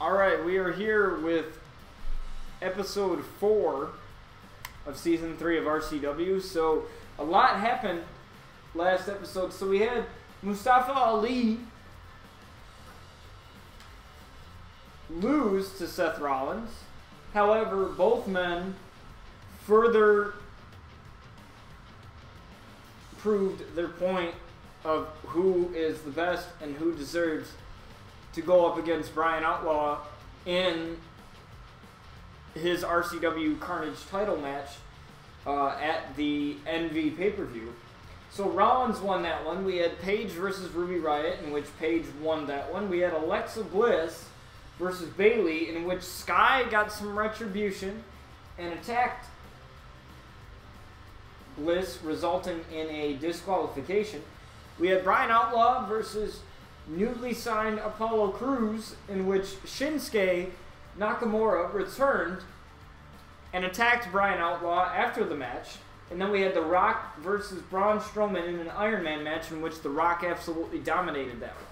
Alright, we are here with episode 4 of season 3 of RCW. So, a lot happened last episode. So, we had Mustafa Ali lose to Seth Rollins. However, both men further proved their point of who is the best and who deserves to go up against Brian Outlaw in his RCW Carnage title match at the NV pay-per-view. So Rollins won that one. We had Paige versus Ruby Riott, in which Paige won that one. We had Alexa Bliss versus Bayley, in which Sky got some retribution and attacked Bliss, resulting in a disqualification. We had Brian Outlaw versus newly signed Apollo Crews, in which Shinsuke Nakamura returned and attacked Brian Outlaw after the match. And then we had The Rock versus Braun Strowman in an Iron Man match, in which The Rock absolutely dominated that one.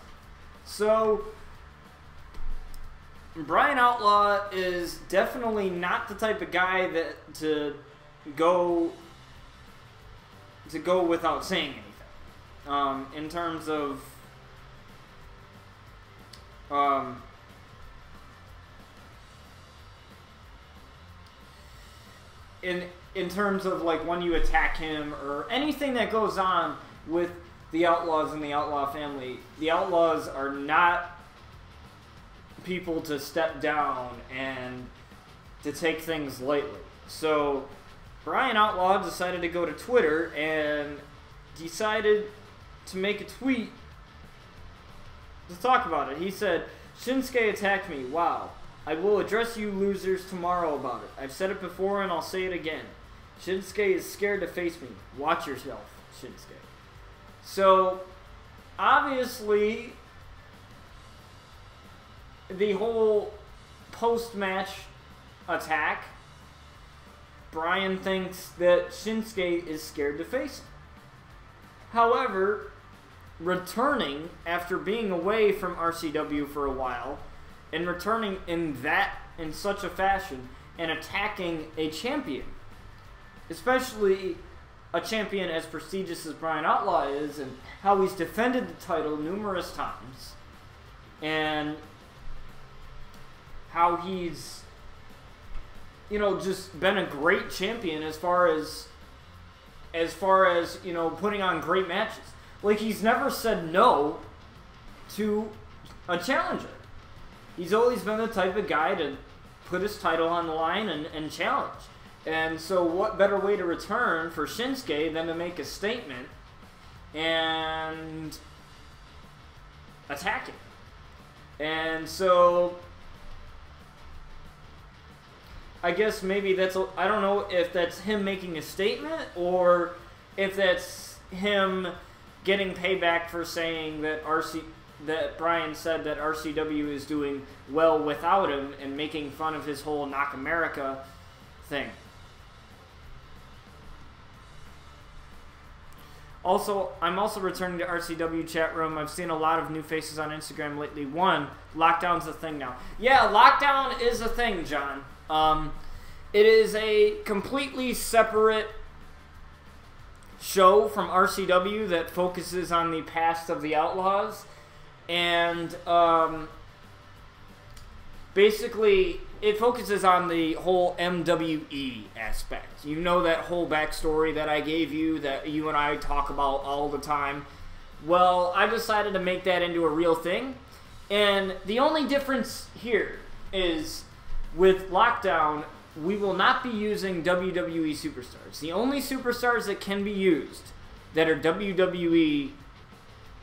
So Brian Outlaw is definitely not the type of guy that to go without saying anything. In terms of in terms of like when you attack him or anything that goes on with the Outlaws and the Outlaw family, the Outlaws are not people to step down and to take things lightly. So Brian Outlaw decided to go to Twitter and decided to make a tweet to talk about it. He said, "Shinsuke attacked me. Wow. I will address you losers tomorrow about it. I've said it before and I'll say it again. Shinsuke is scared to face me. Watch yourself, Shinsuke." So, obviously, the whole post-match attack, Brian thinks that Shinsuke is scared to face him. However, returning after being away from RCW for a while and returning in such a fashion and attacking a champion, especially a champion as prestigious as Brian Outlaw is, and how he's defended the title numerous times, and how he's, just been a great champion as far as putting on great matches. Like, he's never said no to a challenger. He's always been the type of guy to put his title on the line and challenge. And so what better way to return for Shinsuke than to make a statement and attack him? And so I guess maybe I don't know if that's him making a statement or if that's him getting payback for saying that Brian said that RCW is doing well without him and making fun of his whole Knock America thing. Also, I'm also returning to RCW chat room. I've seen a lot of new faces on Instagram lately. One, lockdown's a thing now. Yeah, lockdown is a thing, John. It is a completely separate show from RCW that focuses on the past of the Outlaws, and basically it focuses on the whole MWE aspect. You know that whole backstory that I gave you, that you and I talk about all the time. Well, I decided to make that into a real thing, and the only difference here is with Lockdown, we will not be using WWE superstars. The only superstars that can be used that are WWE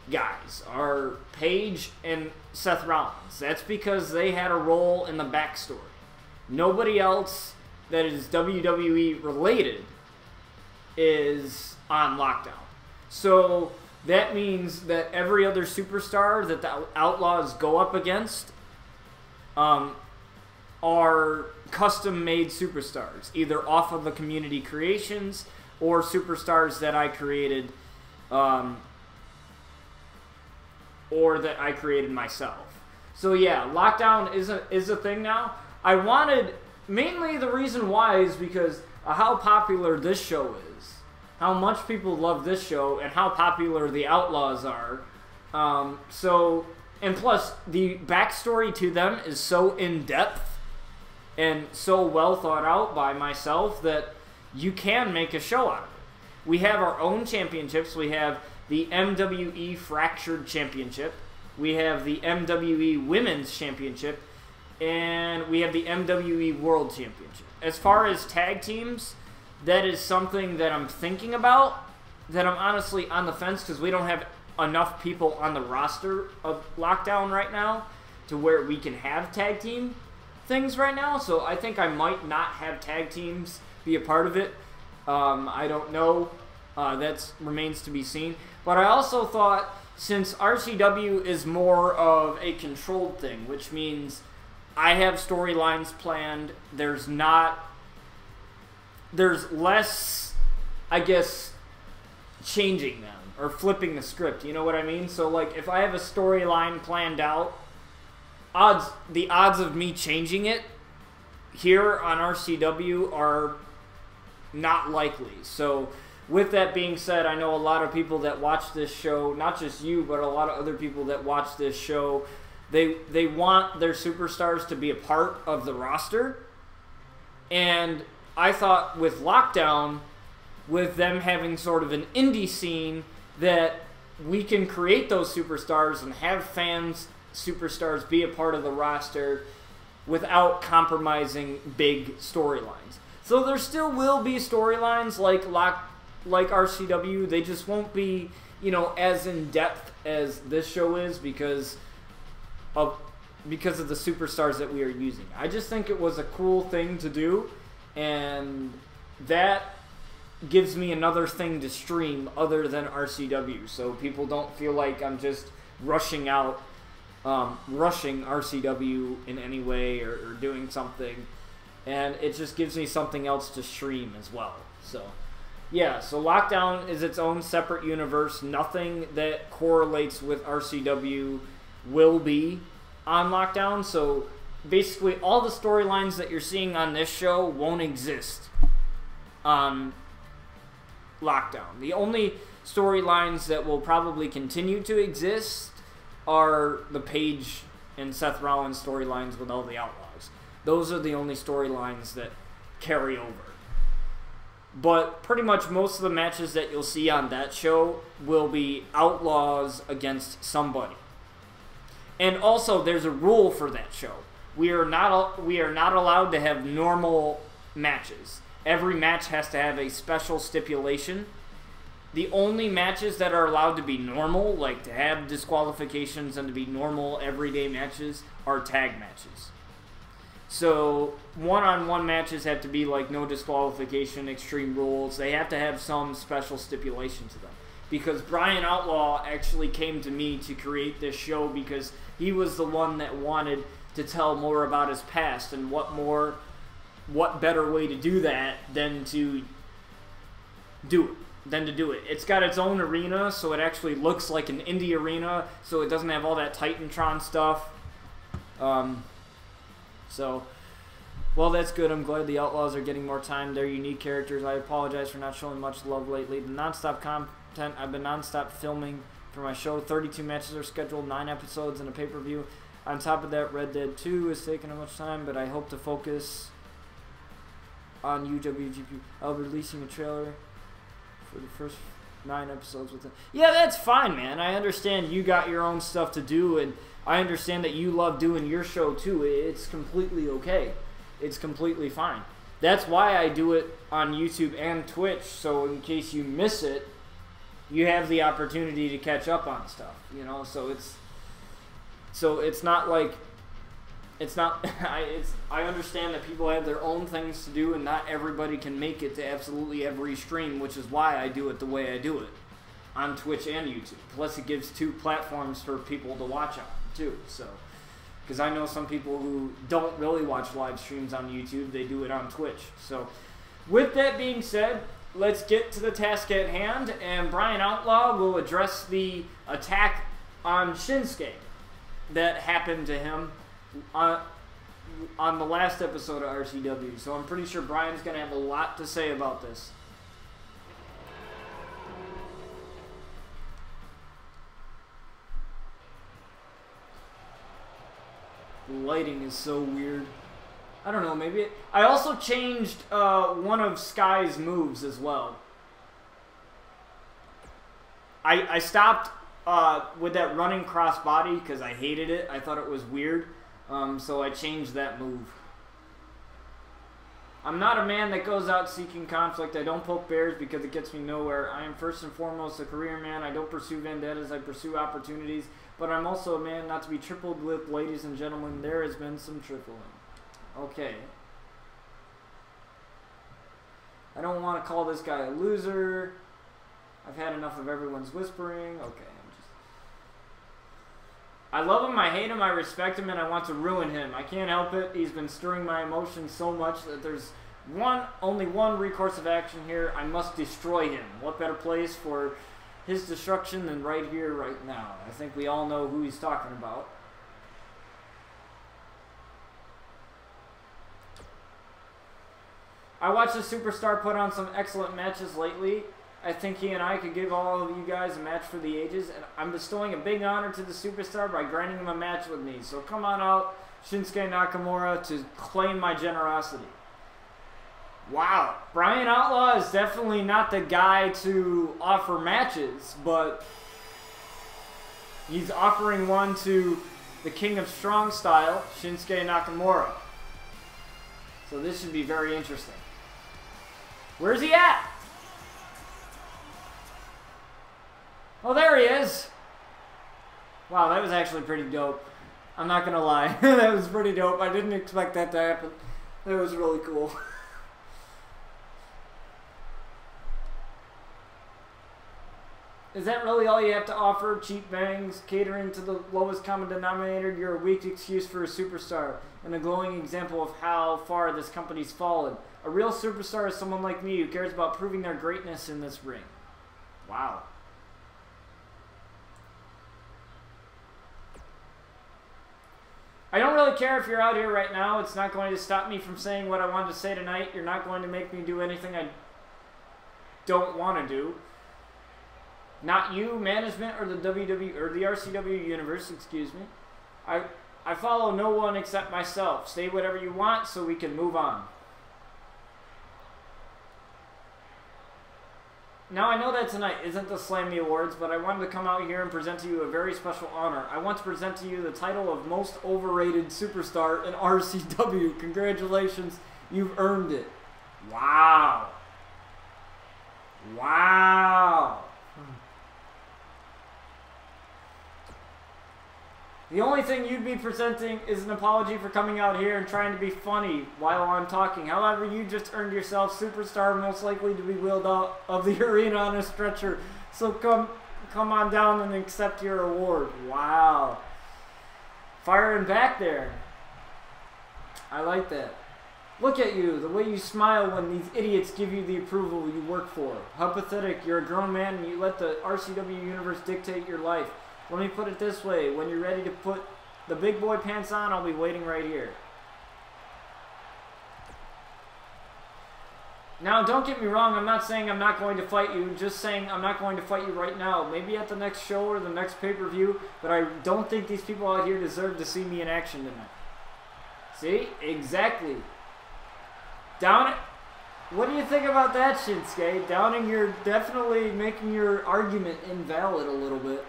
guys are Paige and Seth Rollins. That's because they had a role in the backstory. Nobody else that is WWE related is on Lockdown. So that means that every other superstar that the Outlaws go up against are custom-made superstars, either off of the community creations or superstars that I created, or that I created myself. So yeah, Lockdown is a thing now. I wanted, mainly the reason why is because of how popular this show is, how much people love this show, and how popular the Outlaws are. And plus, the backstory to them is so in-depth and so well thought out by myself that you can make a show out of it. We have our own championships. We have the MWE Fractured Championship. We have the MWE Women's Championship. And we have the MWE World Championship. As far as tag teams, that is something that I'm thinking about, that I'm honestly on the fence because we don't have enough people on the roster of Lockdown right now to where we can have tag team things right now. So I think I might not have tag teams be a part of it. I don't know. That remains to be seen. But I also thought, since RCW is more of a controlled thing, which means I have storylines planned, there's less, I guess, changing them or flipping the script, you know what I mean? So like if I have a storyline planned out, the odds of me changing it here on RCW are not likely. So with that being said, I know a lot of people that watch this show, not just you, but a lot of other people that watch this show, they want their superstars to be a part of the roster. And I thought with Lockdown, with them having sort of an indie scene, that we can create those superstars and have fans, superstars, be a part of the roster without compromising big storylines. So there still will be storylines like RCW. They just won't be, as in depth as this show is because of the superstars that we are using. I just think it was a cool thing to do, and that gives me another thing to stream other than RCW, so people don't feel like I'm just rushing RCW in any way or doing something, and it just gives me something else to stream as well. So yeah, so Lockdown is its own separate universe. Nothing that correlates with RCW will be on Lockdown, so basically all the storylines that you're seeing on this show won't exist on Lockdown. The only storylines that will probably continue to exist are the Paige and Seth Rollins storylines with all the Outlaws. Those are the only storylines that carry over. But pretty much most of the matches that you'll see on that show will be Outlaws against somebody. And also, there's a rule for that show. We are not allowed to have normal matches. Every match has to have a special stipulation. The only matches that are allowed to be normal, like to have disqualifications and to be normal everyday matches, are tag matches. So one-on-one matches have to be like no disqualification, Extreme Rules. They have to have some special stipulation to them. Because Brian Outlaw actually came to me to create this show because he was the one that wanted to tell more about his past, and what better way to do that than to do it. It's got its own arena, so it actually looks like an indie arena, so it doesn't have all that Titantron stuff. Well, that's good. I'm glad the Outlaws are getting more time. They're unique characters. I apologize for not showing much love lately. The non-stop content, I've been non-stop filming for my show. 32 matches are scheduled, 9 episodes, and a pay-per-view. On top of that, Red Dead 2 is taking much time, but I hope to focus on UWGP. I'll be releasing a trailer for the first 9 episodes with it. Yeah, that's fine, man. I understand you got your own stuff to do, and I understand that you love doing your show too. It's completely okay. It's completely fine. That's why I do it on YouTube and Twitch, so in case you miss it, you have the opportunity to catch up on stuff, so it's not like I understand that people have their own things to do and not everybody can make it to absolutely every stream, which is why I do it the way I do it on Twitch and YouTube. Plus it gives 2 platforms for people to watch on too, so because I know some people who don't really watch live streams on YouTube, they do it on Twitch. So with that being said, let's get to the task at hand, and Brian Outlaw will address the attack on Shinsuke. that happened to him on the last episode of RCW. So I'm pretty sure Brian's going to have a lot to say about this. The lighting is so weird. I don't know, maybe I also changed one of Sky's moves as well. I stopped with that running crossbody because I hated it. I thought it was weird. So I changed that move. I'm not a man that goes out seeking conflict. I don't poke bears because it gets me nowhere. I am first and foremost a career man. I don't pursue vendettas. I pursue opportunities. But I'm also a man not to be tripled with, ladies and gentlemen. There has been some tripling. Okay. I don't want to call this guy a loser. I've had enough of everyone's whispering. Okay. I love him, I hate him, I respect him, and I want to ruin him. I can't help it. He's been stirring my emotions so much that there's only one recourse of action here. I must destroy him. What better place for his destruction than right here, right now? I think we all know who he's talking about. I watched the Superstar put on some excellent matches lately. I think he and I could give all of you guys a match for the ages, and I'm bestowing a big honor to the Superstar by granting him a match with me. So come on out, Shinsuke Nakamura, to claim my generosity. Wow, Brian Outlaw is definitely not the guy to offer matches, but he's offering one to the King of Strong Style, Shinsuke Nakamura. So this should be very interesting. Where's he at? Oh, there he is. Wow, that was actually pretty dope. I'm not going to lie. That was pretty dope. I didn't expect that to happen. That was really cool. Is that really all you have to offer? Cheap bangs, catering to the lowest common denominator? You're a weak excuse for a superstar, and a glowing example of how far this company's fallen. A real superstar is someone like me who cares about proving their greatness in this ring. Wow. I don't really care if you're out here right now. It's not going to stop me from saying what I wanted to say tonight. You're not going to make me do anything I don't want to do. Not you, management, or the WWE or the RCW universe, excuse me. I follow no one except myself. Say whatever you want so we can move on. Now, I know that tonight isn't the Slammy Awards, but I wanted to come out here and present to you a very special honor. I want to present to you the title of Most Overrated Superstar in RCW. Congratulations, you've earned it. Wow. Wow. The only thing you'd be presenting is an apology for coming out here and trying to be funny while I'm talking. However, you just earned yourself Superstar, most likely to be wheeled out of the arena on a stretcher. So come on down and accept your award. Wow. Firing back there. I like that. Look at you, the way you smile when these idiots give you the approval you work for. How pathetic. You're a grown man and you let the RCW universe dictate your life. Let me put it this way. When you're ready to put the big boy pants on, I'll be waiting right here. Now, don't get me wrong. I'm not saying I'm not going to fight you. Just saying I'm not going to fight you right now. Maybe at the next show or the next pay-per-view. But I don't think these people out here deserve to see me in action tonight. See? Exactly. Down it. What do you think about that, Shinsuke? Downing, you're definitely making your argument invalid a little bit.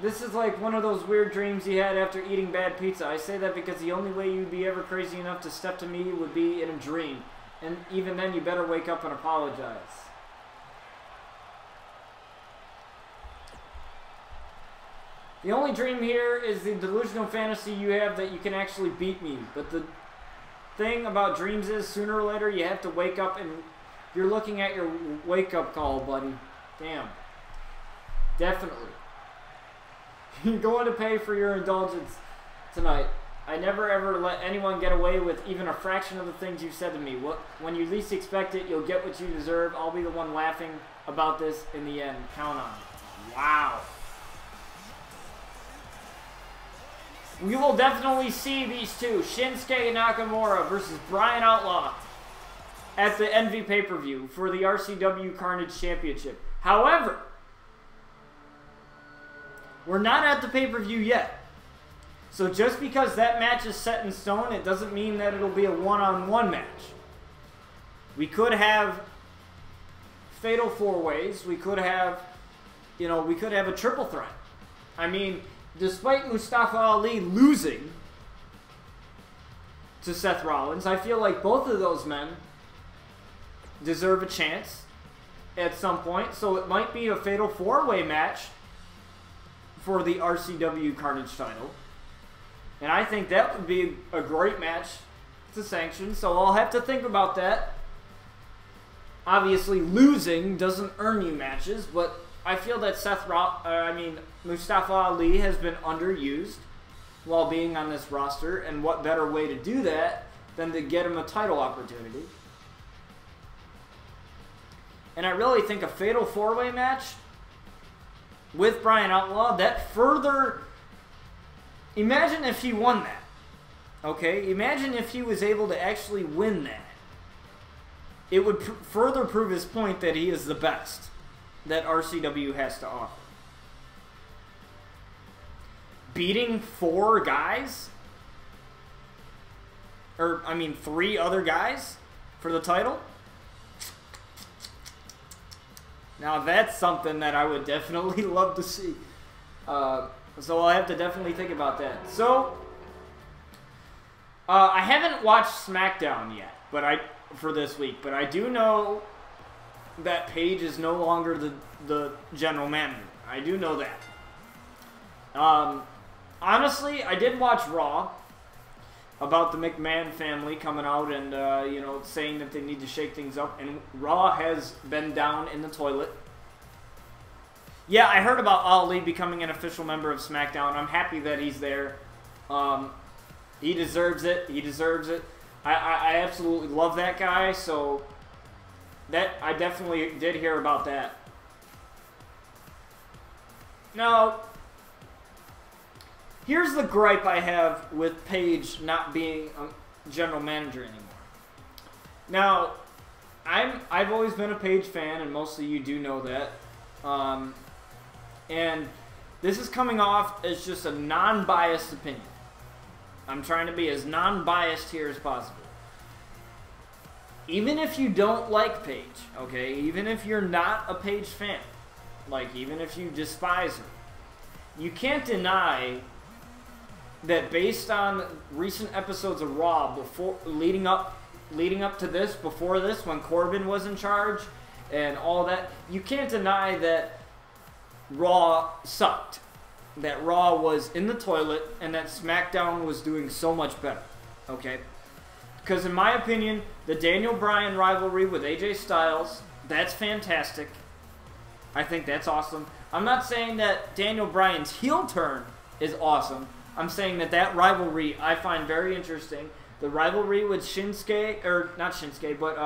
This is like one of those weird dreams you had after eating bad pizza. I say that because the only way you'd be ever crazy enough to step to me would be in a dream. And even then, you better wake up and apologize. The only dream here is the delusional fantasy you have that you can actually beat me. But the thing about dreams is, sooner or later, you have to wake up and you're looking at your wake-up call, buddy. Damn. Definitely. You're going to pay for your indulgence tonight. I never ever let anyone get away with even a fraction of the things you've said to me. When you least expect it, you'll get what you deserve. I'll be the one laughing about this in the end. Count on it. Wow. We will definitely see these two, Shinsuke Nakamura versus Bryan Outlaw, at the Envy pay-per-view for the RCW Carnage Championship. However, we're not at the pay-per-view yet. So just because that match is set in stone, it doesn't mean that it'll be a one-on-one match. We could have fatal four-ways. We could have, you know, we could have a triple threat. I mean, despite Mustafa Ali losing to Seth Rollins, I feel like both of those men deserve a chance at some point. So it might be a fatal four-way match for the RCW Carnage title. And I think that would be a great match to sanction. So I'll have to think about that. Obviously, losing doesn't earn you matches, but I feel that Mustafa Ali has been underused while being on this roster, and what better way to do that than to get him a title opportunity. And I really think a fatal four-way match with Bryan Outlaw, that further... Imagine if he won that. Okay? Imagine if he was able to actually win that. It would further prove his point that he is the best that RCW has to offer. Beating 4 guys? Or, I mean, 3 other guys for the title? Now that's something that I would definitely love to see. So I'll have to definitely think about that. So, I haven't watched SmackDown yet, for this week, but I do know that Paige is no longer the general manager. I do know that. Honestly, I did watch Raw about the McMahon family coming out and you know, saying that they need to shake things up, and Raw has been down in the toilet. Yeah, I heard about Ali becoming an official member of SmackDown. I'm happy that he's there. He deserves it. He deserves it. I absolutely love that guy, so that I definitely did hear about that. Now, here's the gripe I have with Paige not being a general manager anymore. Now, I've always been a Paige fan, and most of you do know that. And this is coming off as just a non-biased opinion. I'm trying to be as non-biased here as possible. Even if you don't like Paige, okay? Even if you're not a Paige fan, like even if you despise her, you can't deny that based on recent episodes of Raw leading up to this, before this, when Corbin was in charge and all that, you can't deny that Raw sucked. That Raw was in the toilet and that SmackDown was doing so much better. Okay? Because in my opinion, the Daniel Bryan rivalry with AJ Styles, that's fantastic. I think that's awesome. I'm not saying that Daniel Bryan's heel turn is awesome. I'm saying that rivalry I find very interesting. The rivalry with Shinsuke, or not Shinsuke, but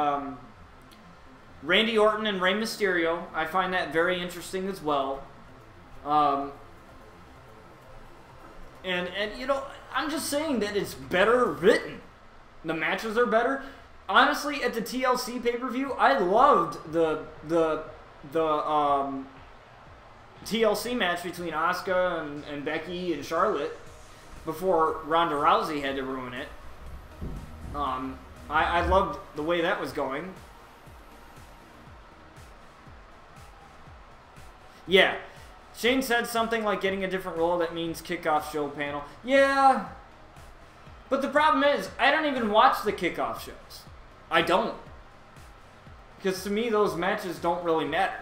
Randy Orton and Rey Mysterio, I find that very interesting as well. And you know, I'm just saying that it's better written. The matches are better. Honestly, at the TLC pay-per-view, I loved the TLC match between Asuka and Becky and Charlotte before Ronda Rousey had to ruin it. I loved the way that was going. Yeah. Shane said something like getting a different role, that means kickoff show panel. Yeah. But the problem is, I don't even watch the kickoff shows. I don't. Because to me, those matches don't really matter.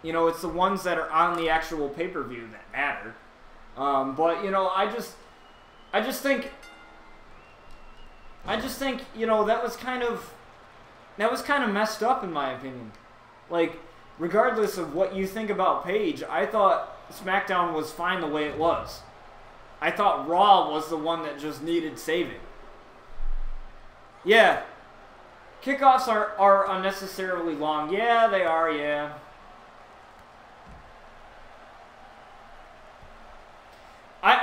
You know, it's the ones that are on the actual pay-per-view that matter. But, you know, I just think, you know, that was kind of messed up in my opinion. Like, regardless of what you think about Paige, I thought SmackDown was fine the way it was. I thought Raw was the one that just needed saving. Yeah. Kickoffs are unnecessarily long. Yeah, they are, yeah.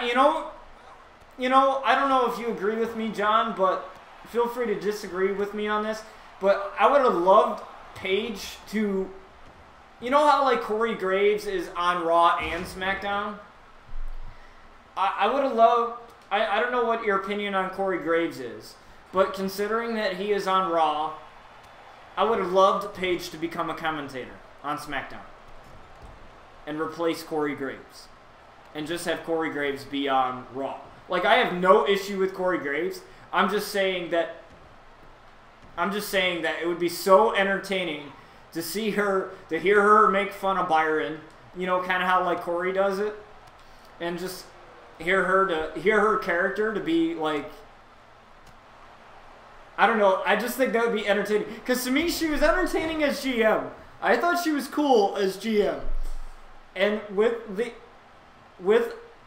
You know, I don't know if you agree with me, John, but feel free to disagree with me on this. But I would have loved Paige to, you know how like Corey Graves is on Raw and SmackDown? I would have loved, I don't know what your opinion on Corey Graves is, but considering that he is on Raw, I would have loved Paige to become a commentator on SmackDown and replace Corey Graves. And just have Corey Graves be on Raw. Like, I have no issue with Corey Graves. I'm just saying that it would be so entertaining to see her, to hear her make fun of Byron, you know, kind of how like Corey does it, and just hear her character to be like, I don't know, I just think that would be entertaining. Because to me, she was entertaining as GM. I thought she was cool as GM. And with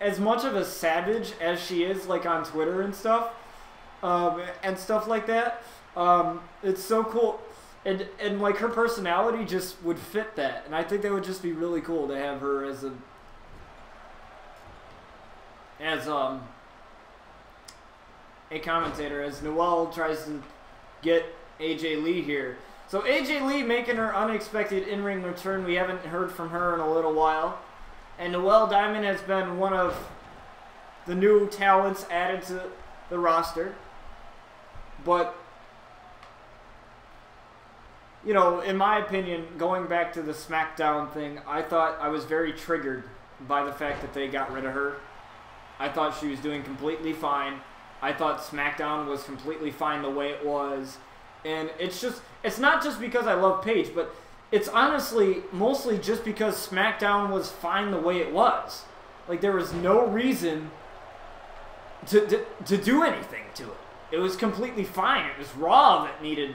as much of a savage as she is, like on Twitter and stuff like that, it's so cool. And like her personality just would fit that. And I think that would just be really cool to have her as a commentator, as Noelle tries to get AJ Lee here. So AJ Lee making her unexpected in-ring return. We haven't heard from her in a little while. And Noelle Diamond has been one of the new talents added to the roster. But, you know, in my opinion, going back to the SmackDown thing, I thought I was very triggered by the fact that they got rid of her. I thought she was doing completely fine. I thought SmackDown was completely fine the way it was. And it's not just because I love Paige, but it's honestly mostly just because SmackDown was fine the way it was. Like, there was no reason to do anything to it. It was completely fine. It was Raw that needed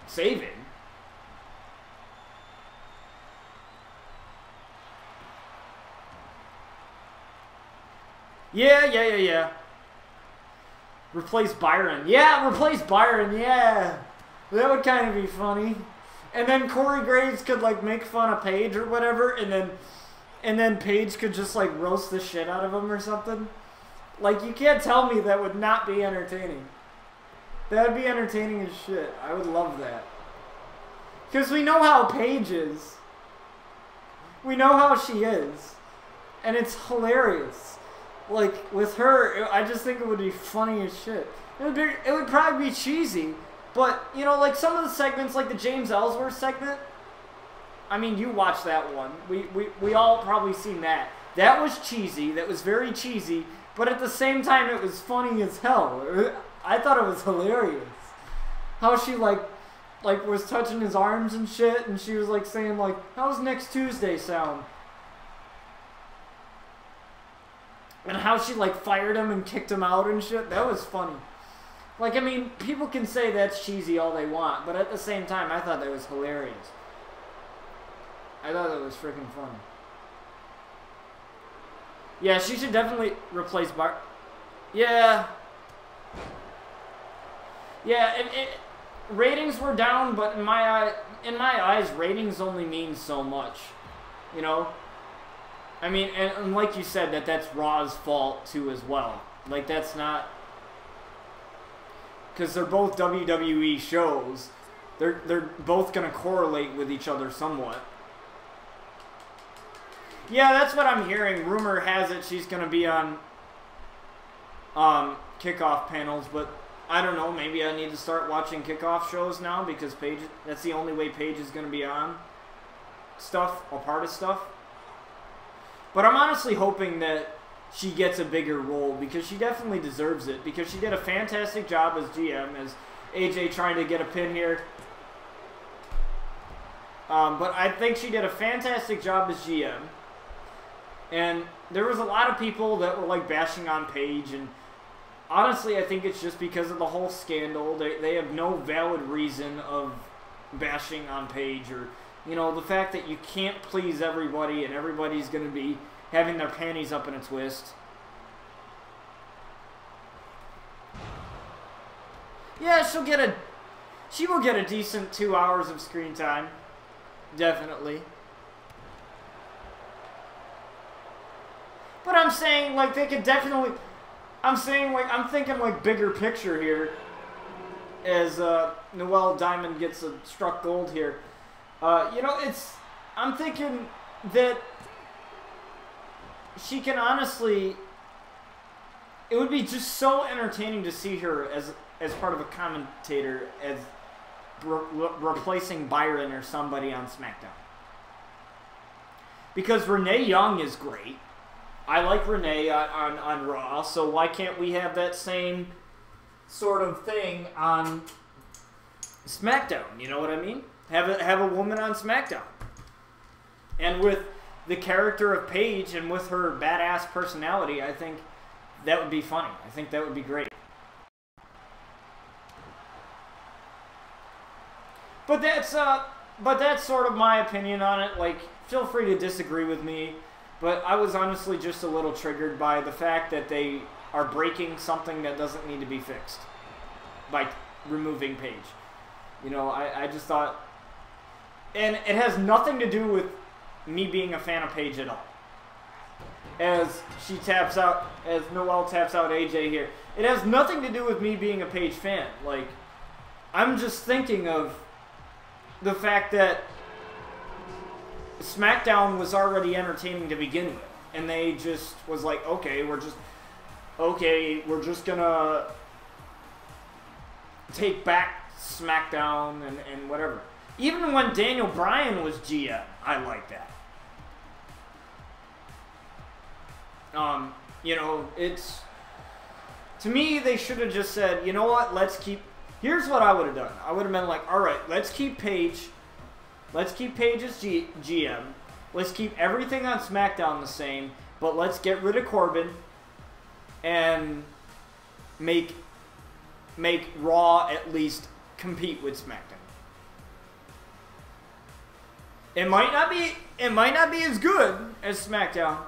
saving. Yeah. Replace Byron. Yeah, replace Byron, yeah. That would kind of be funny. And then Corey Graves could, like, make fun of Paige or whatever, and then Paige could just, like, roast the shit out of him or something. Like, you can't tell me that would not be entertaining. That would be entertaining as shit. I would love that. Because we know how Paige is. We know how she is. And it's hilarious. Like, with her, I just think it would be funny as shit. It would probably be cheesy. But, you know, like some of the segments, like the James Ellsworth segment, I mean, you watched that one. We all probably seen that. That was cheesy. That was very cheesy. But at the same time, it was funny as hell. I thought it was hilarious. How she, like was touching his arms and shit, and she was, like, saying, like, how's next Tuesday sound? And how she, like, fired him and kicked him out and shit. That was funny. Like, I mean, people can say that's cheesy all they want, but at the same time, I thought that was hilarious. I thought that was freaking funny. Yeah, she should definitely replace Yeah. Yeah, ratings were down, but in my eyes, ratings only mean so much. You know? I mean, and like you said, that's Raw's fault, too, as well. Like, that's not... Because they're both WWE shows. They're both going to correlate with each other somewhat. Yeah, that's what I'm hearing. Rumor has it she's going to be on kickoff panels, but I don't know. Maybe I need to start watching kickoff shows now because Paige, that's the only way Paige is going to be on stuff, a part of stuff. But I'm honestly hoping that she gets a bigger role because she definitely deserves it because she did a fantastic job as GM, as AJ trying to get a pin here. But I think she did a fantastic job as GM. And there was a lot of people that were like bashing on Paige, and honestly I think it's just because of the whole scandal. They have no valid reason of bashing on Paige, or, you know, the fact that you can't please everybody and everybody's going to be having their panties up in a twist. Yeah, she'll get a... She will get a decent 2 hours of screen time. Definitely. But I'm saying, like, they could definitely... I'm saying, like, I'm thinking, like, bigger picture here. As Noelle Diamond gets struck gold here. You know, it's... I'm thinking that she can honestly... It would be just so entertaining to see her as part of a commentator, as replacing Byron or somebody on SmackDown. Because Renee Young is great. I like Renee on Raw, so why can't we have that same sort of thing on SmackDown? You know what I mean? Have a woman on SmackDown. And with the character of Paige and with her badass personality, I think that would be funny. I think that would be great. But that's sort of my opinion on it. Like, feel free to disagree with me, but I was honestly just a little triggered by the fact that they are breaking something that doesn't need to be fixed by removing Paige. You know, I just thought, and it has nothing to do with me being a fan of Paige at all. As she taps out, as Noelle taps out AJ here, it has nothing to do with me being a Paige fan. Like, I'm just thinking of the fact that SmackDown was already entertaining to begin with, and they just was like, okay, we're just gonna take back SmackDown and whatever. Even when Daniel Bryan was GM, I like that. You know, it's, to me, they should have just said, you know what, let's keep, here's what I would have done. I would have been like, all right, let's keep Paige. Let's keep Paige as GM. Let's keep everything on SmackDown the same, but let's get rid of Corbin and make Raw at least compete with SmackDown. It might not be as good as SmackDown,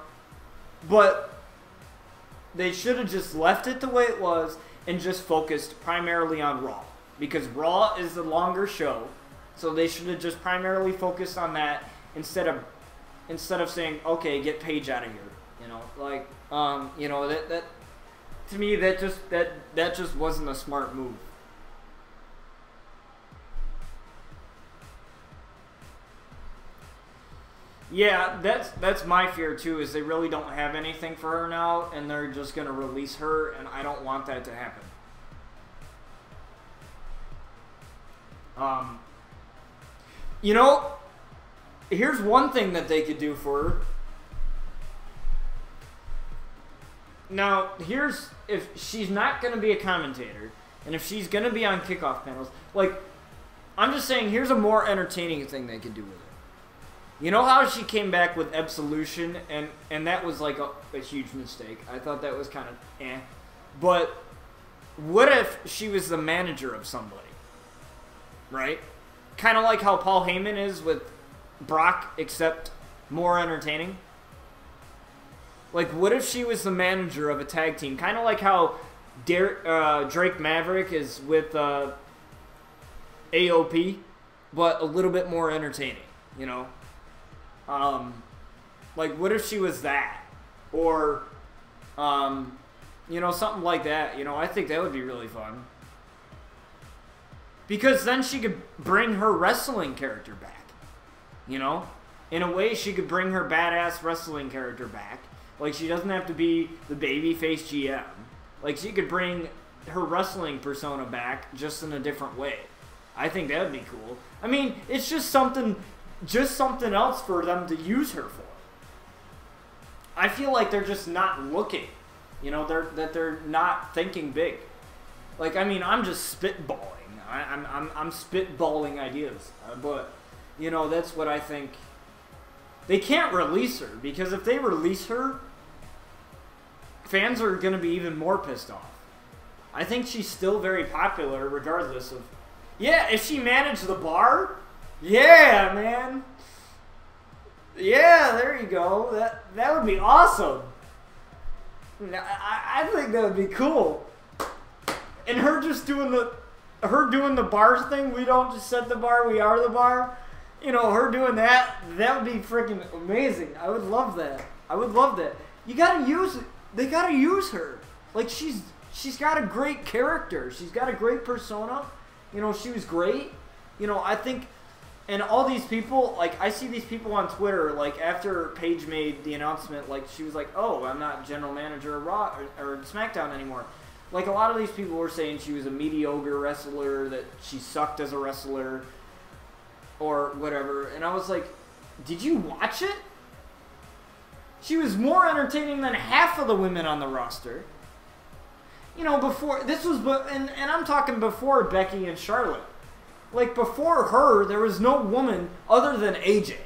but they should have just left it the way it was and just focused primarily on Raw. Because Raw is the longer show, so they should have just primarily focused on that instead of saying, okay, get Paige out of here. You know, like, you know, that to me that just wasn't a smart move. Yeah, that's my fear too, is they really don't have anything for her now, and they're just going to release her, and I don't want that to happen. You know, here's one thing that they could do for her. Now, if she's not going to be a commentator, and if she's going to be on kickoff panels, like, I'm just saying, here's a more entertaining thing they could do with it. You know how she came back with Absolution, and that was like a huge mistake. I thought that was kind of eh. But what if she was the manager of somebody? Right? Kind of like how Paul Heyman is with Brock, except more entertaining. Like, what if she was the manager of a tag team? Kind of like how Drake Maverick is with AOP, but a little bit more entertaining, you know? Like, what if she was that? Or, you know, something like that. You know, I think that would be really fun. Because then she could bring her wrestling character back. You know? In a way, she could bring her badass wrestling character back. Like, she doesn't have to be the babyface GM. Like, she could bring her wrestling persona back just in a different way. I think that would be cool. I mean, it's just something else for them to use her for. I feel like they're just not looking. You know, they're not thinking big. Like, I mean, I'm just spitballing. I'm spitballing ideas. But, you know, that's what I think. They can't release her, because if they release her, fans are going to be even more pissed off. I think she's still very popular regardless of... Yeah, if she managed the bar... Yeah, man. Yeah, there you go. That would be awesome. I think that would be cool. And her just doing the... her doing the bar thing, we don't just set the bar, we are the bar. You know, her doing that would be freaking amazing. I would love that. I would love that. You gotta use it. They gotta use her. Like, she's got a great character. She's got a great persona. You know, she was great. You know, I think, and all these people, like, I see these people on Twitter, like, after Paige made the announcement, like, she was like, oh, I'm not general manager of Raw or SmackDown anymore. Like, a lot of these people were saying she was a mediocre wrestler, that she sucked as a wrestler, or whatever. And I was like, did you watch it? She was more entertaining than half of the women on the roster. You know, before, this was, and I'm talking before Becky and Charlotte. Like, before her, there was no woman other than AJ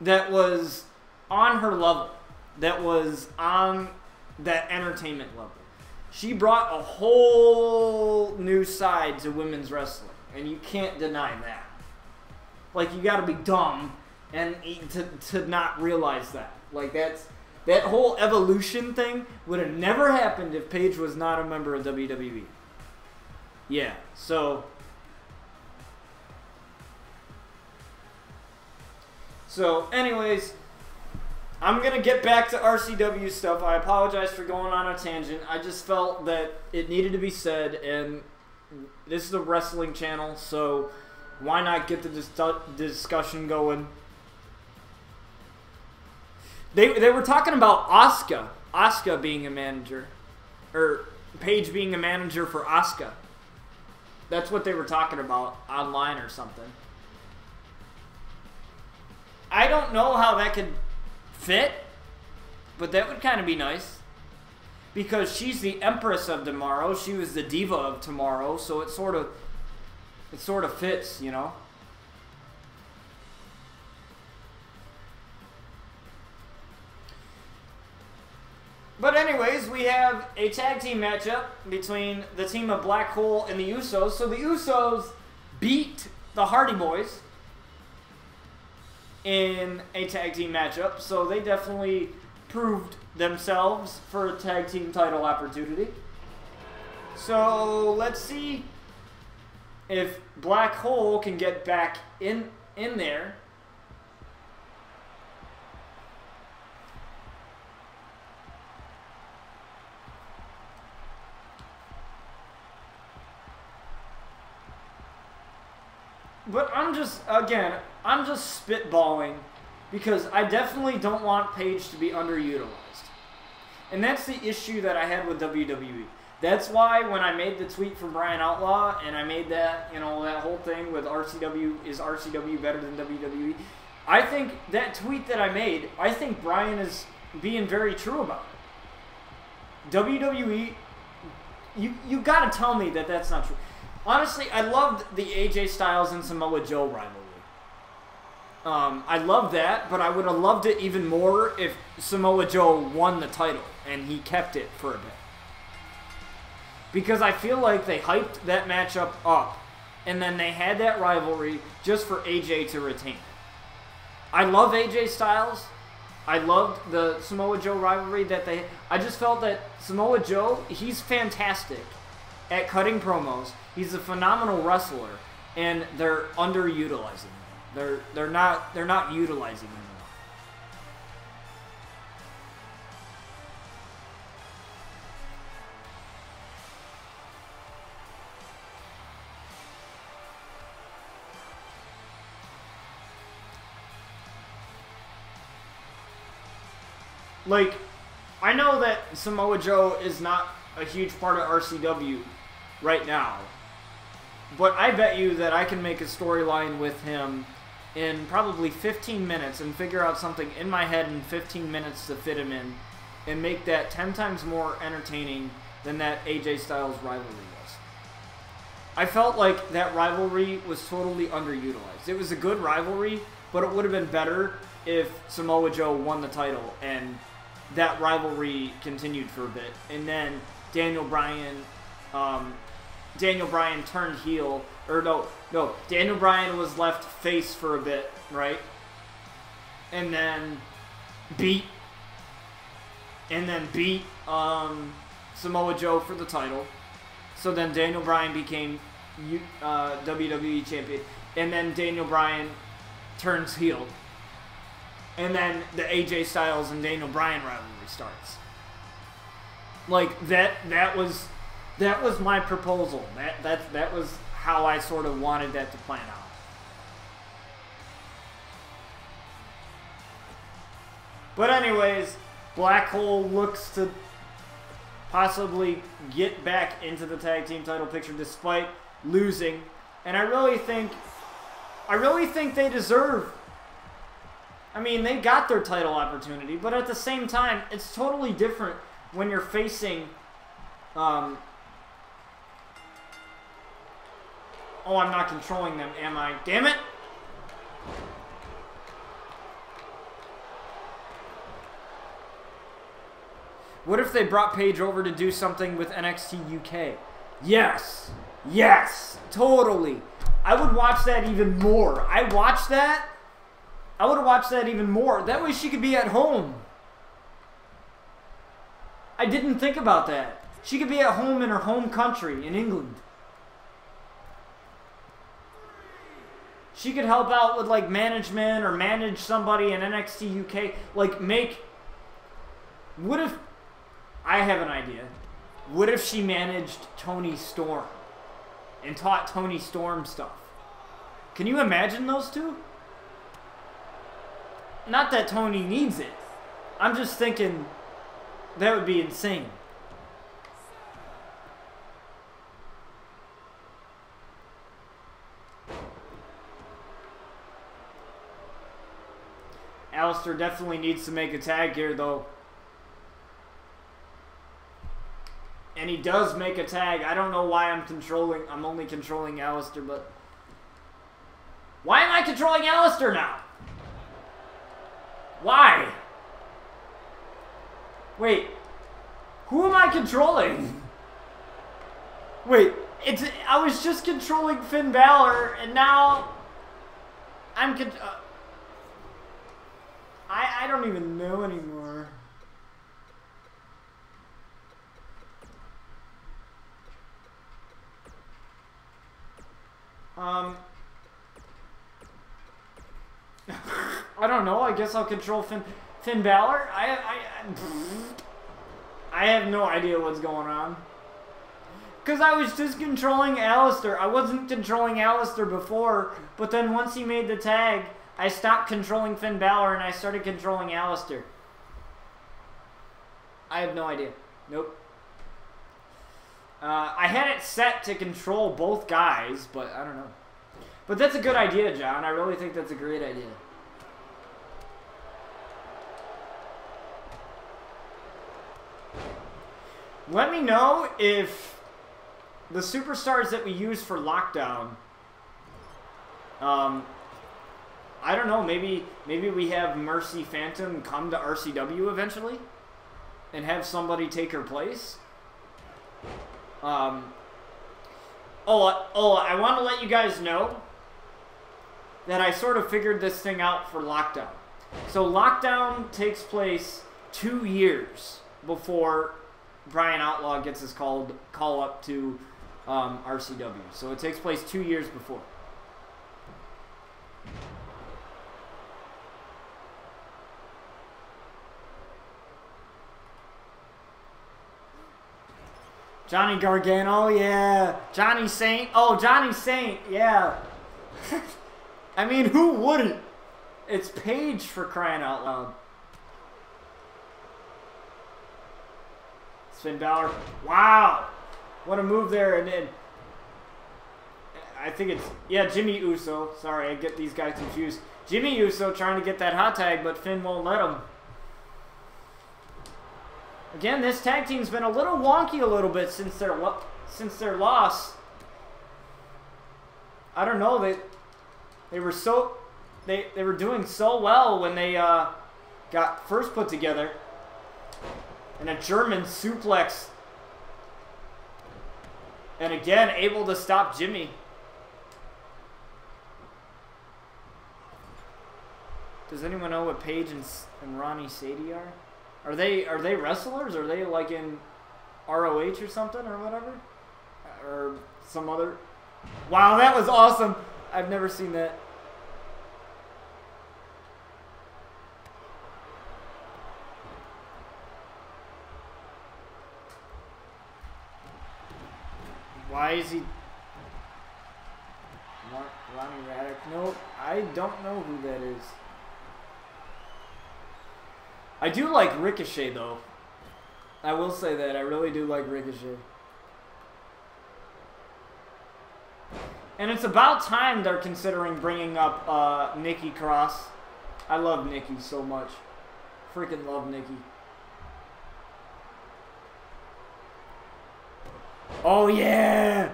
that was on her level, that was on that entertainment level. She brought a whole new side to women's wrestling, and you can't deny that. Like, you gotta be dumb and to not realize that. Like, that whole evolution thing would have never happened if Paige was not a member of WWE. Yeah, so anyways, I'm going to get back to RCW stuff. I apologize for going on a tangent. I just felt that it needed to be said, and this is a wrestling channel, so why not get the discussion going? They were talking about Asuka being a manager, or Paige being a manager for Asuka. That's what they were talking about online or something. I don't know how that could fit, but that would kind of be nice, because she's the Empress of Tomorrow. She was the Diva of Tomorrow, so it sort of fits, you know. But anyways, we have a tag team matchup between the team of Black Hole and the Usos. So the Usos beat the Hardy Boys in a tag team matchup, so they definitely proved themselves for a tag team title opportunity. So let's see if Black Hole can get back in there. But I'm just spitballing, because I definitely don't want Paige to be underutilized. And that's the issue that I had with WWE. That's why when I made the tweet for Brian Outlaw, and I made that, you know, that whole thing with RCW, is RCW better than WWE? I think that tweet that I made, I think Brian is being very true about it. WWE, you gotta tell me that that's not true. Honestly, I loved the AJ Styles and Samoa Joe rivalry. I loved that, but I would have loved it even more if Samoa Joe won the title and he kept it for a bit. Because I feel like they hyped that matchup up, and then they had that rivalry just for AJ to retain it. I love AJ Styles. I loved the Samoa Joe rivalry that they... I just felt that Samoa Joe, he's fantastic at cutting promos. He's a phenomenal wrestler, and they're underutilizing him. They're not utilizing him enough. Like, I know that Samoa Joe is not a huge part of RCW right now, but I bet you that I can make a storyline with him in probably 15 minutes and figure out something in my head in 15 minutes to fit him in and make that 10 times more entertaining than that AJ Styles rivalry was. I felt like that rivalry was totally underutilized. It was a good rivalry, but it would have been better if Samoa Joe won the title and that rivalry continued for a bit. And then Daniel Bryan turned heel, or no, Daniel Bryan was left face for a bit, right? And then beat Samoa Joe for the title. So then Daniel Bryan became WWE champion, and then Daniel Bryan turns heel, and then the AJ Styles and Daniel Bryan rivalry starts. Like that was my proposal. That was how I sort of wanted that to plan out. But anyways, Black Hole looks to possibly get back into the tag team title picture despite losing, and I really think they deserve. I mean, they got their title opportunity, but at the same time, it's totally different when you're facing. Oh, I'm not controlling them, am I? Damn it! What if they brought Paige over to do something with NXT UK? Yes! Yes! Totally! I would watch that even more. I would watch that even more. That way she could be at home. I didn't think about that. She could be at home in her home country, in England. She could help out with, like, management or manage somebody in NXT UK. Like, what if... I have an idea. What if she managed Toni Storm and taught Toni Storm stuff? Can you imagine those two? Not that Toni needs it. I'm just thinking that would be insane. Alistair definitely needs to make a tag here, though. And he does make a tag. I don't know why I'm only controlling Alistair, but... Why am I controlling Alistair now? Why? Wait. Who am I controlling? Wait. I was just controlling Finn Balor, and now... I don't even know anymore. I don't know. I guess I'll control Finn Balor. I have no idea what's going on. Because I was just controlling Alistair. I wasn't controlling Alistair before, but then once he made the tag, I stopped controlling Finn Balor and I started controlling Alistair. I have no idea. Nope. I had it set to control both guys, but I don't know. But that's a good idea, John. I really think that's a great idea. Let me know if the superstars that we use for Lockdown, I don't know, maybe we have Mercy Phantom come to RCW eventually and have somebody take her place. I want to let you guys know that I sort of figured this thing out for Lockdown. So Lockdown takes place 2 years before Brian Outlaw gets his call up to RCW. So it takes place 2 years before. Johnny Gargano, yeah. Johnny Saint. Oh, Johnny Saint, yeah. I mean, who wouldn't? It's Paige, for crying out loud. Finn Balor. Wow. What a move there. And then I think it's, yeah, Jimmy Uso. Sorry, I get these guys confused. Jimmy Uso trying to get that hot tag, but Finn won't let him. Again, this tag team's been a little wonky a little bit since their loss. I don't know, they were doing so well when they got first put together. And a German suplex. And again, able to stop Jimmy. Does anyone know what Paige and Ronnie Sadie are? Are they wrestlers? Are they like in ROH or something or whatever? or some other. Wow, that was awesome. I've never seen that. Why is he... Ronnie Raddick? Nope, I don't know who that is. I do like Ricochet, though. I will say that. I really do like Ricochet. And it's about time they're considering bringing up Nikki Cross. I love Nikki so much. Freaking love Nikki. Oh, yeah!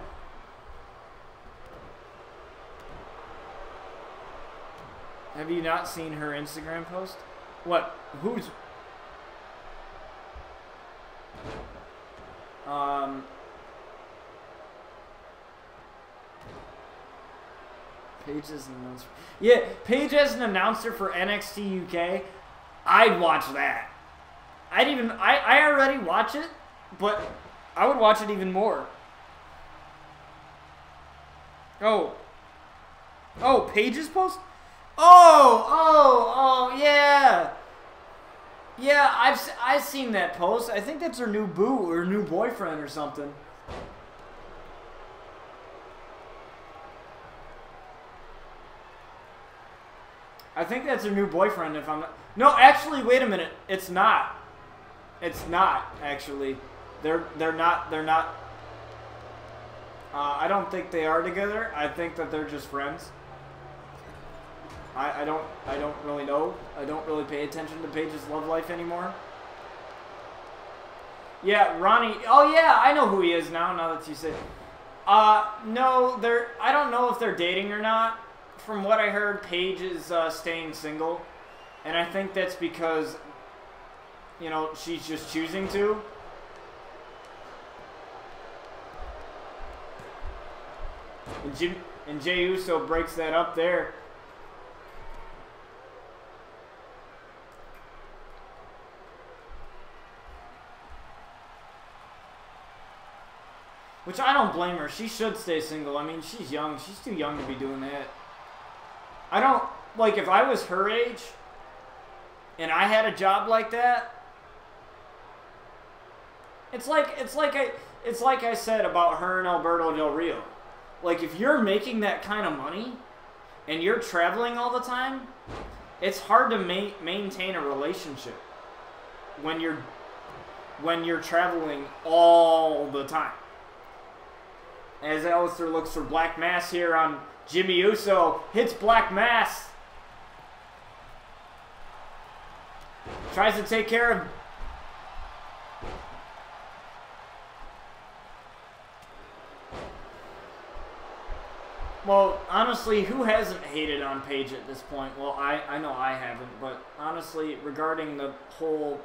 Have you not seen her Instagram post? What? Who's... Paige as an announcer. Yeah, Paige as an announcer for NXT UK. I'd watch that. I already watch it, but I would watch it even more. Oh, Paige's post? Oh, yeah. Yeah, I've seen that post. I think that's her new boo or new boyfriend or something. I think that's her new boyfriend, if I'm not... No, actually, wait a minute. It's not. It's not, actually. They're not... I don't think they are together. I think that they're just friends. I don't really know. I don't really pay attention to Paige's love life anymore. Yeah, Ronnie... Oh, yeah, I know who he is now that you say... No, I don't know if they're dating or not. From what I heard, Paige is staying single. And I think that's because, you know, she's just choosing to. And Jey Uso breaks that up there. Which I don't blame her. She should stay single. I mean, she's young. She's too young to be doing that. I don't... Like, if I was her age, and I had a job like that, it's like I said about her and Alberto Del Rio. Like, if you're making that kind of money, and you're traveling all the time, it's hard to maintain a relationship when you're traveling all the time. As Alistair looks for Black Mass here on Jimmy Uso, hits Black Mass. Tries to take care of... Well, honestly, who hasn't hated on Paige at this point? Well, I know I haven't, but honestly, regarding the whole...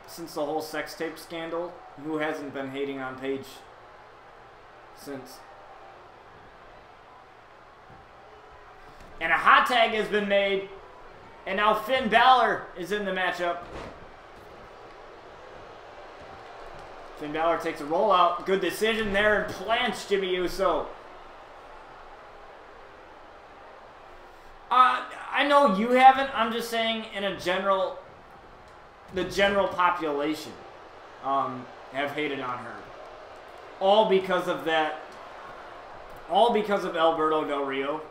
Since the whole sex tape scandal, who hasn't been hating on Paige since? And a hot tag has been made. And now Finn Balor is in the matchup. Finn Balor takes a rollout. Good decision there and plants Jimmy Uso. I know you haven't. I'm just saying in a general... The general population have hated on her. All because of that. All because of Alberto Del Rio.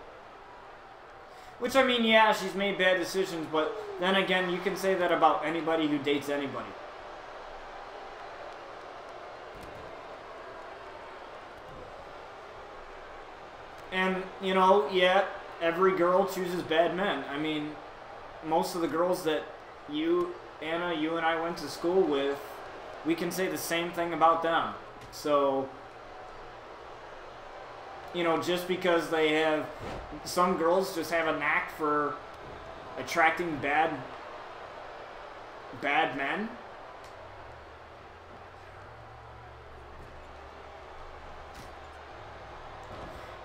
Which, I mean, yeah, she's made bad decisions, but then again, you can say that about anybody who dates anybody. And, you know, yeah, every girl chooses bad men. I mean, most of the girls that Anna, you and I went to school with, we can say the same thing about them. So... You know, just because they have... Some girls just have a knack for attracting bad men.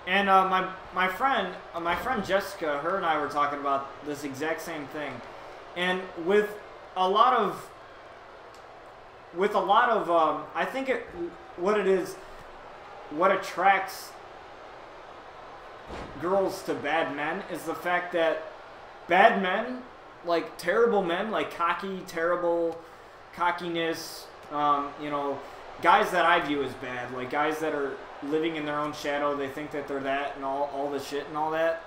And my friend Jessica, her and I were talking about this exact same thing. And with a lot of I think what it is, what attracts girls to bad men is the fact that bad men, like terrible men, like cocky, terrible cockiness, you know, guys that I view as bad, like guys that are living in their own shadow, they think that they're that and all the shit and all that.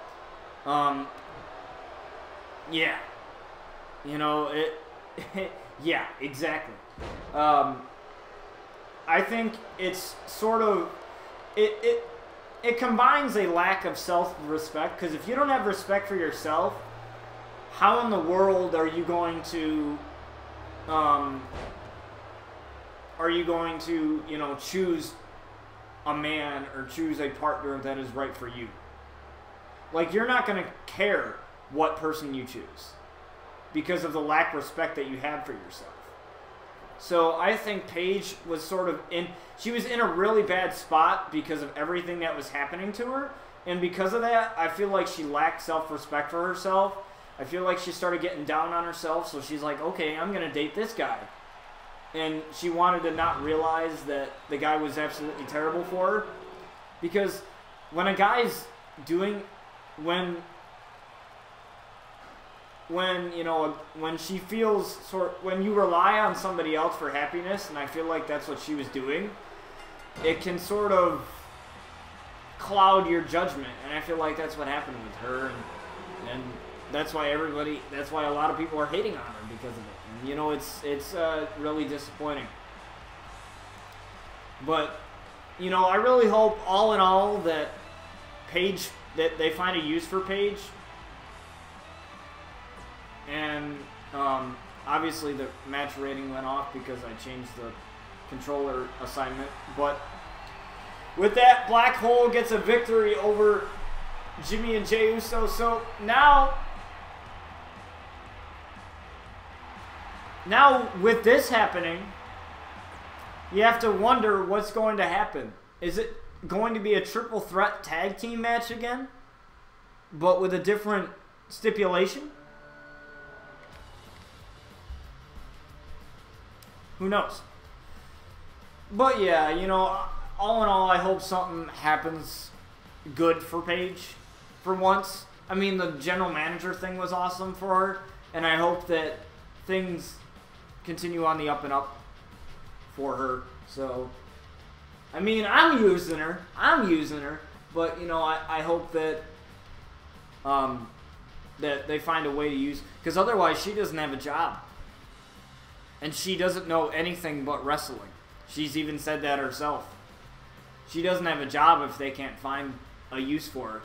Yeah. You know, yeah, exactly. I think it's sort of, it combines a lack of self-respect, because if you don't have respect for yourself, how in the world are you going to, you know, choose a man or choose a partner that is right for you? Like, you're not going to care what person you choose because of the lack of respect that you have for yourself. So I think Paige was sort of she was in a really bad spot because of everything that was happening to her. And because of that, I feel like she lacked self-respect for herself. I feel like she started getting down on herself. So she's like, okay, I'm going to date this guy. And she wanted to not realize that the guy was absolutely terrible for her. Because when a guy's doing, when you know, when she feels when you rely on somebody else for happiness, and I feel like that's what she was doing, it can sort of cloud your judgment. And I feel like that's what happened with her. And that's why that's why a lot of people are hating on her because of it. And, you know, it's really disappointing. But, you know, I really hope, all in all, that Paige, that they find a use for Paige. And, obviously the match rating went off because I changed the controller assignment. But with that, Black Hole gets a victory over Jimmy and Jey Uso. So now with this happening, you have to wonder what's going to happen. Is it going to be a triple threat tag team match again, but with a different stipulation? Who knows? But yeah, you know, all in all, I hope something happens good for Paige for once. I mean, the general manager thing was awesome for her, and I hope that things continue on the up and up for her. So, I mean, I'm using her, but, you know, I hope that that they find a way to use, because otherwise she doesn't have a job. And she doesn't know anything but wrestling. She's even said that herself. She doesn't have a job if they can't find a use for her.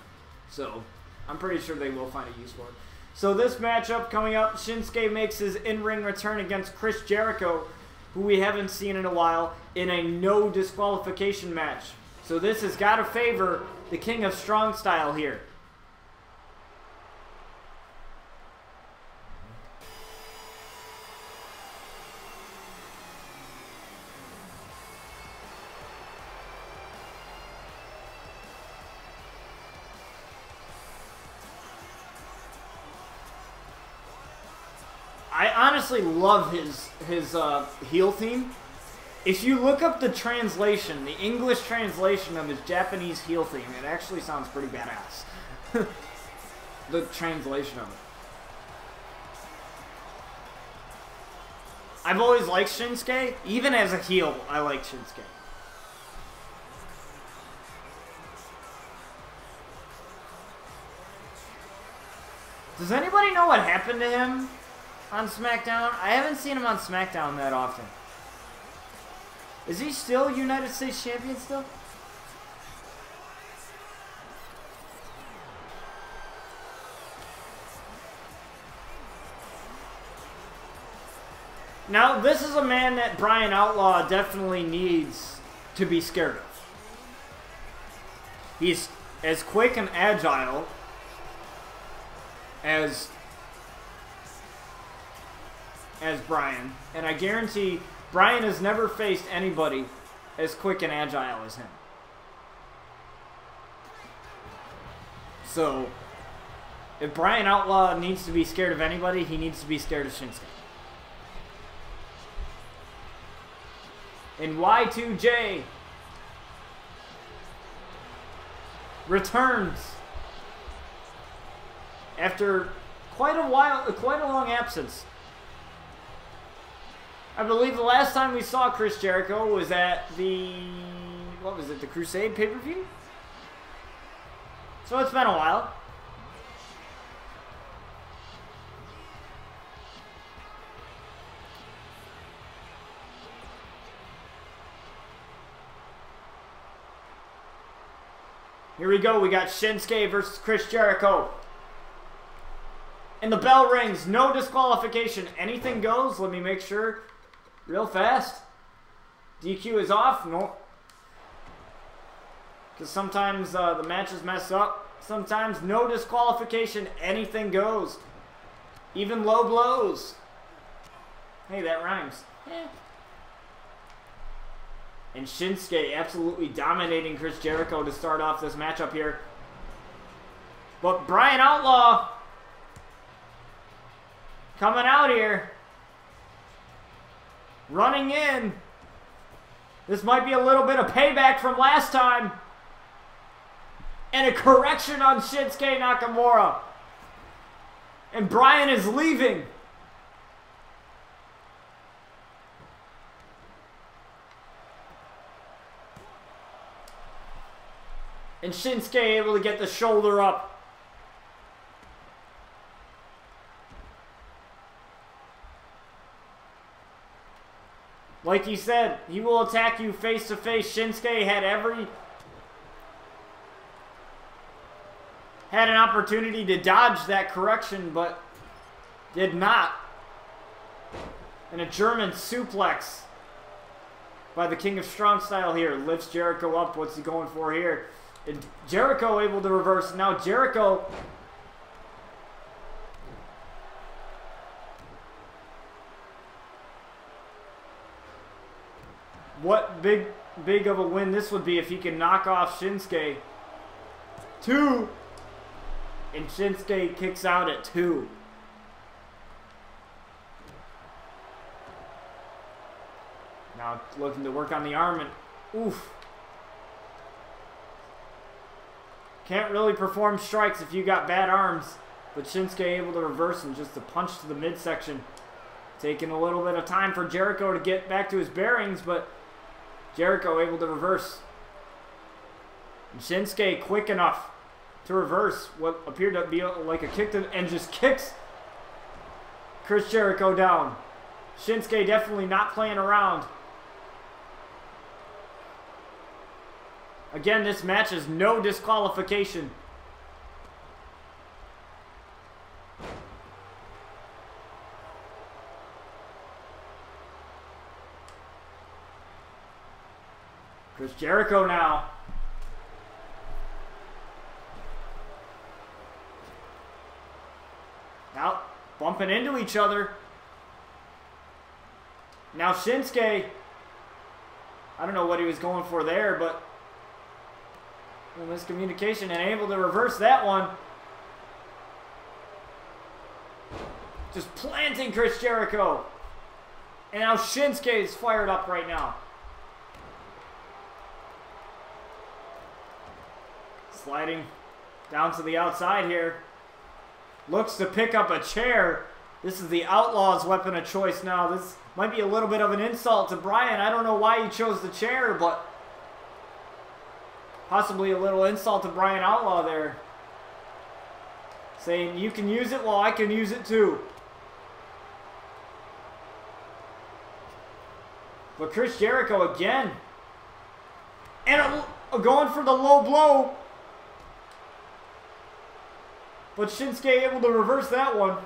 So, I'm pretty sure they will find a use for her. So this matchup coming up, Shinsuke makes his in-ring return against Chris Jericho, who we haven't seen in a while, in a no disqualification match. So this has got to favor the King of Strong Style here. I honestly love his heel theme. If you look up the translation, the English translation of his Japanese heel theme, it actually sounds pretty badass. The translation of it. I've always liked Shinsuke. Even as a heel, I like Shinsuke. Does anybody know what happened to him on SmackDown? I haven't seen him on SmackDown that often. Is he still United States Champion still? Now, this is a man that Brian Outlaw definitely needs to be scared of. He's as quick and agile as Brian, and I guarantee Brian has never faced anybody as quick and agile as him. So, if Brian Outlaw needs to be scared of anybody, he needs to be scared of Shinsuke. And Y2J returns after quite a long absence. I believe the last time we saw Chris Jericho was at the, what was it, the Crusade pay-per-view? So it's been a while. Here we go. We got Shinsuke versus Chris Jericho. And the bell rings. No disqualification. Anything goes. Let me make sure real fast. DQ is off. No. Because sometimes the matches mess up. Sometimes no disqualification. Anything goes. Even low blows. Hey, that rhymes. Eh. And Shinsuke absolutely dominating Chris Jericho to start off this matchup here. But Brian Outlaw coming out here. Running in. This might be a little bit of payback from last time. And a correction on Shinsuke Nakamura. And Brian is leaving. And Shinsuke able to get the shoulder up. Like he said, he will attack you face to face. Shinsuke had an opportunity to dodge that correction, but did not. And a German suplex by the King of Strong Style here. Lifts Jericho up. What's he going for here? And Jericho able to reverse. Now Jericho what big of a win this would be if he can knock off Shinsuke. 2. And Shinsuke kicks out at 2. Now looking to work on the arm and oof. Can't really perform strikes if you got bad arms. But Shinsuke able to reverse and just a punch to the midsection. Taking a little bit of time for Jericho to get back to his bearings, but Jericho able to reverse. And Shinsuke quick enough to reverse what appeared to be like a kick to, and just kicks Chris Jericho down. Shinsuke definitely not playing around. Again, this match is no disqualification. Chris Jericho now. Now, bumping into each other. Now Shinsuke, I don't know what he was going for there, but miscommunication and able to reverse that one. Just planting Chris Jericho. And now Shinsuke is fired up right now. Sliding down to the outside here. Looks to pick up a chair. This is the Outlaw's weapon of choice now. This might be a little bit of an insult to Brian. I don't know why he chose the chair, but possibly a little insult to Brian Outlaw there. Saying, you can use it, well, I can use it too. But Chris Jericho again. And going for the low blow. But Shinsuke able to reverse that one.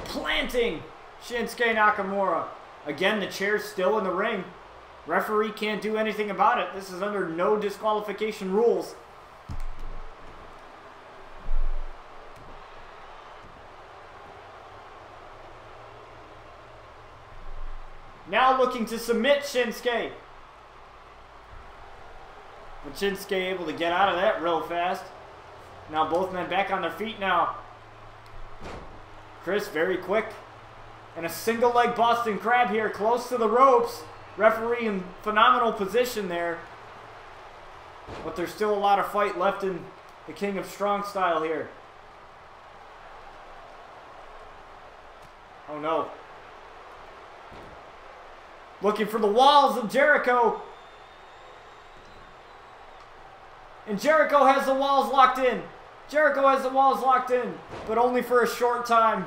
Planting Shinsuke Nakamura. Again, the chair's still in the ring. Referee can't do anything about it. This is under no disqualification rules. Now looking to submit Shinsuke. But Shinsuke able to get out of that real fast. Now both men back on their feet now. Chris very quick. And a single leg Boston Crab here close to the ropes. Referee in phenomenal position there. But there's still a lot of fight left in the King of Strong Style here. Oh no. Looking for the walls of Jericho. And Jericho has the walls locked in. Jericho has the walls locked in, but only for a short time.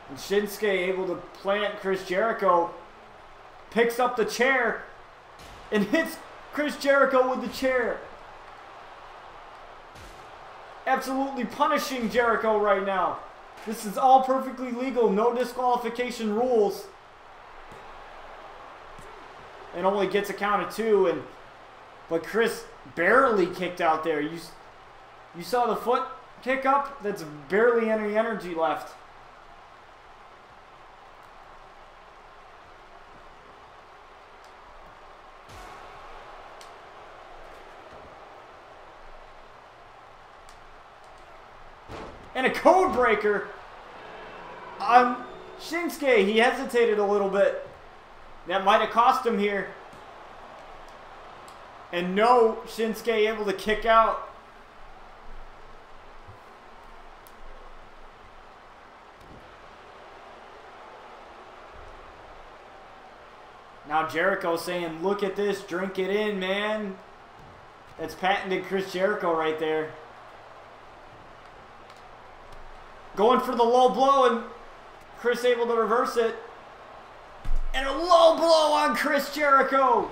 And Shinsuke able to plant Chris Jericho. Picks up the chair and hits Chris Jericho with the chair. Absolutely punishing Jericho right now. This is all perfectly legal. No disqualification rules. And only gets a count of 2. But Chris barely kicked out there. You saw the foot kick up? That's barely any energy left. And a code breaker on Shinsuke. He hesitated a little bit. That might have cost him here. And no, Shinsuke able to kick out. Now Jericho saying, look at this, drink it in, man. That's patented Chris Jericho right there. Going for the low blow, and Chris able to reverse it. And a low blow on Chris Jericho.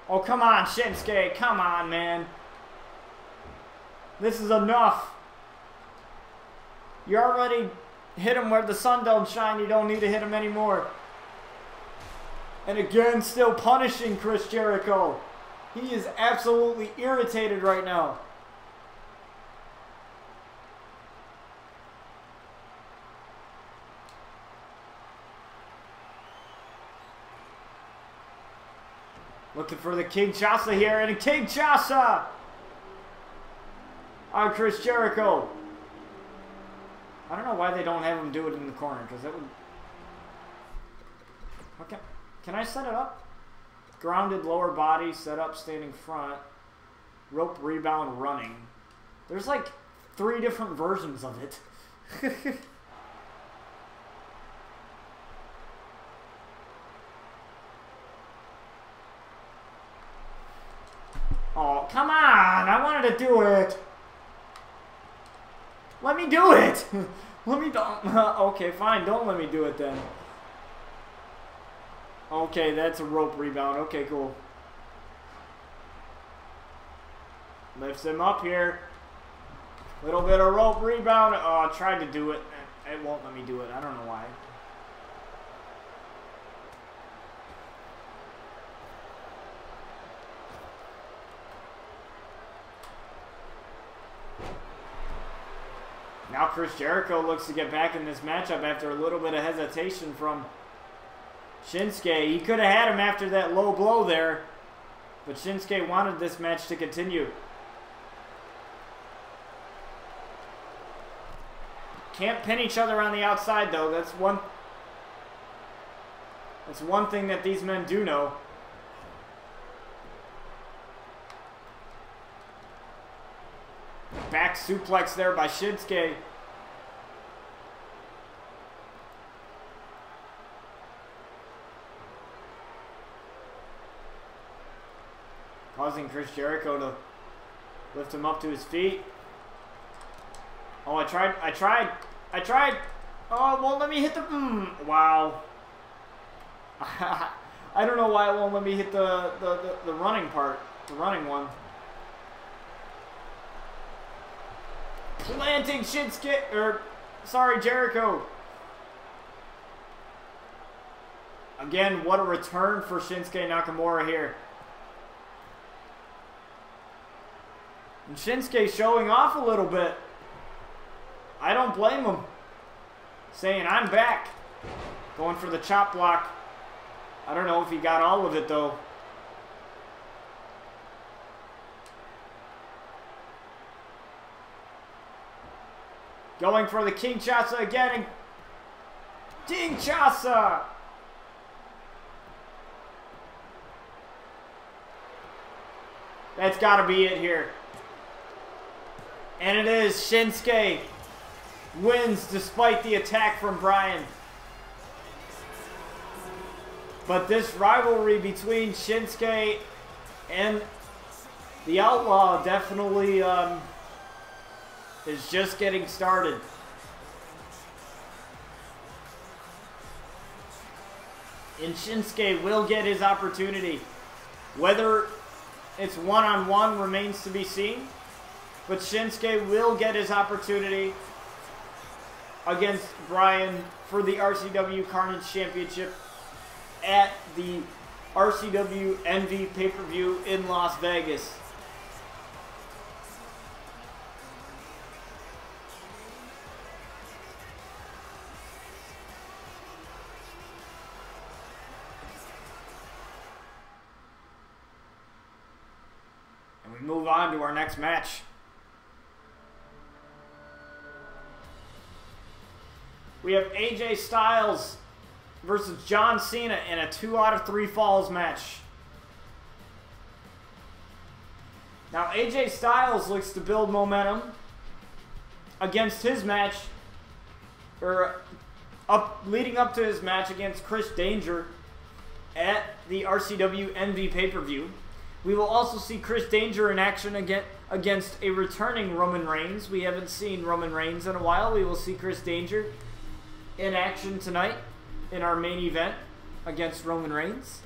Oh, come on, Shinsuke. Come on, man. This is enough. You already hit him where the sun don't shine. You don't need to hit him anymore. And again, still punishing Chris Jericho. He is absolutely irritated right now. Looking for the Kinshasa here, and a Kinshasa on Chris Jericho. I don't know why they don't have him do it in the corner, because that would... Okay, can I set it up? Grounded lower body, set up, standing front. Rope rebound, running. There's like 3 different versions of it. Oh, come on! I wanted to do it! Let me do it! Let me don't... Okay, fine. Don't let me do it then. Okay, that's a rope rebound. Okay, cool. Lifts him up here. Little bit of rope rebound. Oh, I tried to do it. It won't let me do it. I don't know why. Now Chris Jericho looks to get back in this matchup after a little bit of hesitation from Shinsuke. He could have had him after that low blow there, but Shinsuke wanted this match to continue. Can't pin each other on the outside though. That's one thing that these men do know. Back suplex there by Shinsuke. Causing Chris Jericho to lift him up to his feet. Oh, I tried. Oh, it won't let me hit the... wow. I don't know why it won't let me hit the running part. The running one. Planting Shinsuke, sorry, Jericho. Again, what a return for Shinsuke Nakamura here. And Shinsuke showing off a little bit. I don't blame him. Saying, I'm back. Going for the chop block. I don't know if he got all of it, though. Going for the Kinshasa again. Kinshasa! That's got to be it here. And it is. Shinsuke wins despite the attack from Bryan. But this rivalry between Shinsuke and the Outlaw definitely is just getting started. And Shinsuke will get his opportunity. Whether it's one-on-one remains to be seen. But Shinsuke will get his opportunity against Bryan for the RCW Carnage Championship at the RCW Envy pay-per-view in Las Vegas. And we move on to our next match. We have AJ Styles versus John Cena in a 2 out of 3 falls match. Now AJ Styles looks to build momentum against his match, or leading up to his match against Chris Danger at the RCW Envy pay-per-view. We will also see Chris Danger in action against a returning Roman Reigns. We haven't seen Roman Reigns in a while. We will see Chris Danger in action tonight in our main event against Roman Reigns.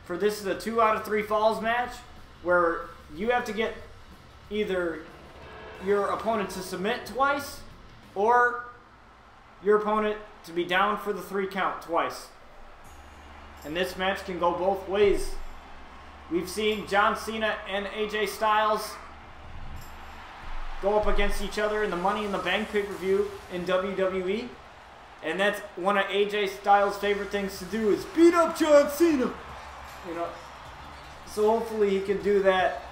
For this is a 2 out of 3 falls match where you have to get either your opponent to submit twice or your opponent to be down for the 3 count twice. And this match can go both ways. We've seen John Cena and AJ Styles go up against each other in the Money in the Bank pay-per-view in WWE. And that's one of AJ Styles' favorite things to do is beat up John Cena. You know, so hopefully he can do that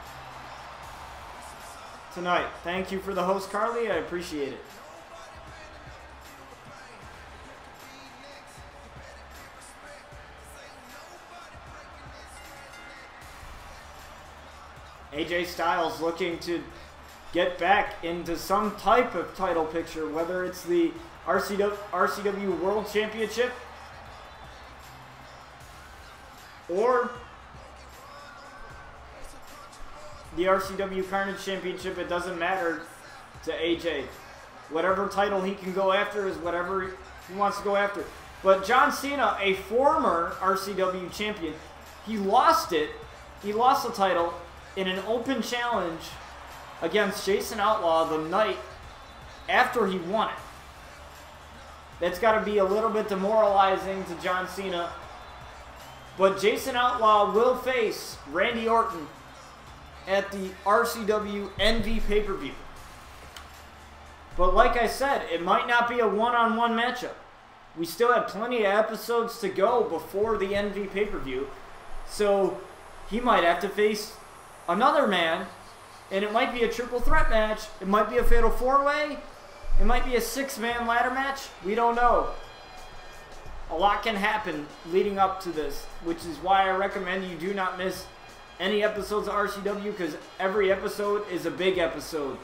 tonight. Thank you for the host, Carly. I appreciate it. AJ Styles looking to get back into some type of title picture, whether it's the RCW World Championship or the RCW Carnage Championship. It doesn't matter to AJ. Whatever title he can go after is whatever he wants to go after. But John Cena, a former RCW champion, he lost it. He lost the title in an open challenge against Jason Outlaw the night after he won it. That's got to be a little bit demoralizing to John Cena. But Jason Outlaw will face Randy Orton at the RCW Envy pay-per-view. But like I said, it might not be a one-on-one matchup. We still have plenty of episodes to go before the Envy pay-per-view. So he might have to face another man. And it might be a triple threat match. It might be a fatal 4-way. It might be a 6-man ladder match. We don't know. A lot can happen leading up to this, which is why I recommend you do not miss any episodes of RCW, because every episode is a big episode.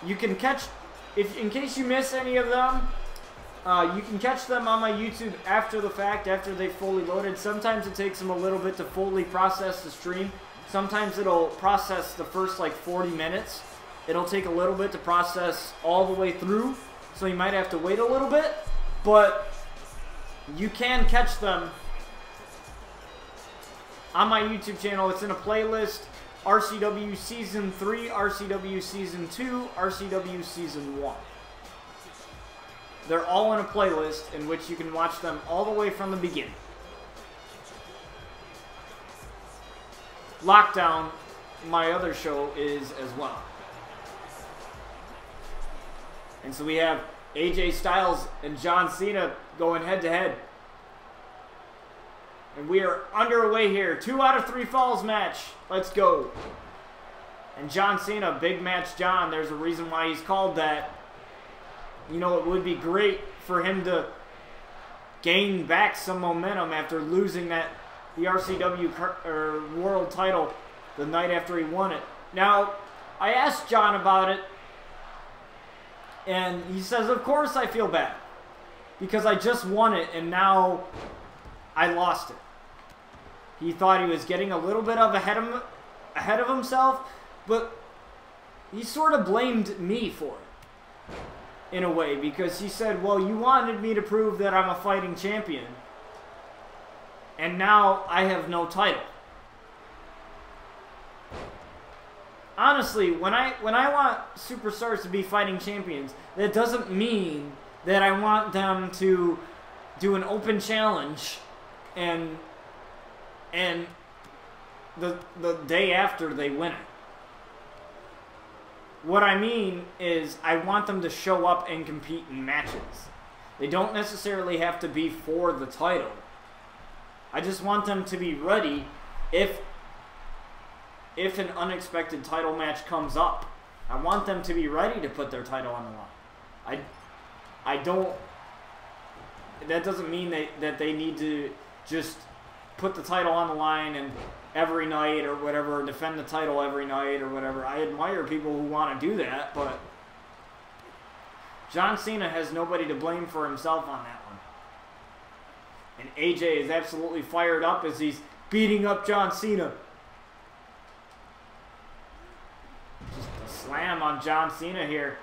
You can catch, in case you miss any of them, you can catch them on my YouTube after the fact, after they've fully loaded. Sometimes it takes them a little bit to fully process the stream. Sometimes it'll process the first like 40 minutes. It'll take a little bit to process all the way through, so you might have to wait a little bit, but you can catch them on my YouTube channel. It's in a playlist: RCW Season 3, RCW Season 2, RCW Season 1. They're all in a playlist in which you can watch them all the way from the beginning. Lockdown, my other show, is as well. And so we have AJ Styles and John Cena going head to head. And we are underway here. 2 out of 3 falls match. Let's go. And John Cena, Big Match John, there's a reason why he's called that. You know, it would be great for him to gain back some momentum after losing the RCW World title the night after he won it. Now, I asked John about it, and he says, of course I feel bad, because I just won it, and now I lost it. He thought he was getting a little bit ahead of himself, but he sort of blamed me for it, in a way, because he said, well, you wanted me to prove that I'm a fighting champion, and now I have no title. Honestly, when I want superstars to be fighting champions, that doesn't mean that I want them to do an open challenge and the day after they win it. What I mean is I want them to show up and compete in matches. They don't necessarily have to be for the title. I just want them to be ready if an unexpected title match comes up. I want them to be ready to put their title on the line. I don't... That doesn't mean that they need to just put the title on the line and every night or whatever, defend the title every night or whatever. I admire people who want to do that, but John Cena has nobody to blame for himself on that one. And AJ is absolutely fired up as he's beating up John Cena. Just a slam on John Cena here.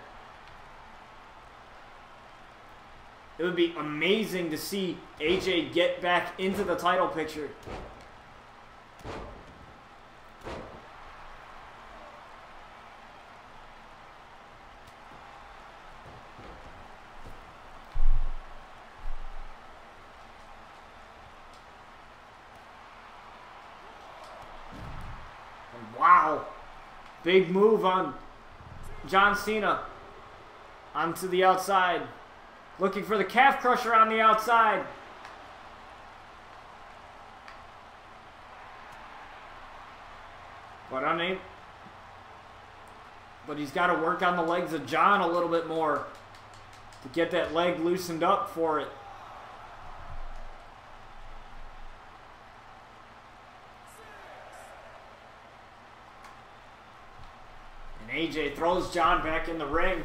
It would be amazing to see AJ get back into the title picture. And wow. Big move on John Cena. Onto the outside. Looking for the calf crusher on the outside. But he's got to work on the legs of John a little bit more to get that leg loosened up for it. And AJ throws John back in the ring.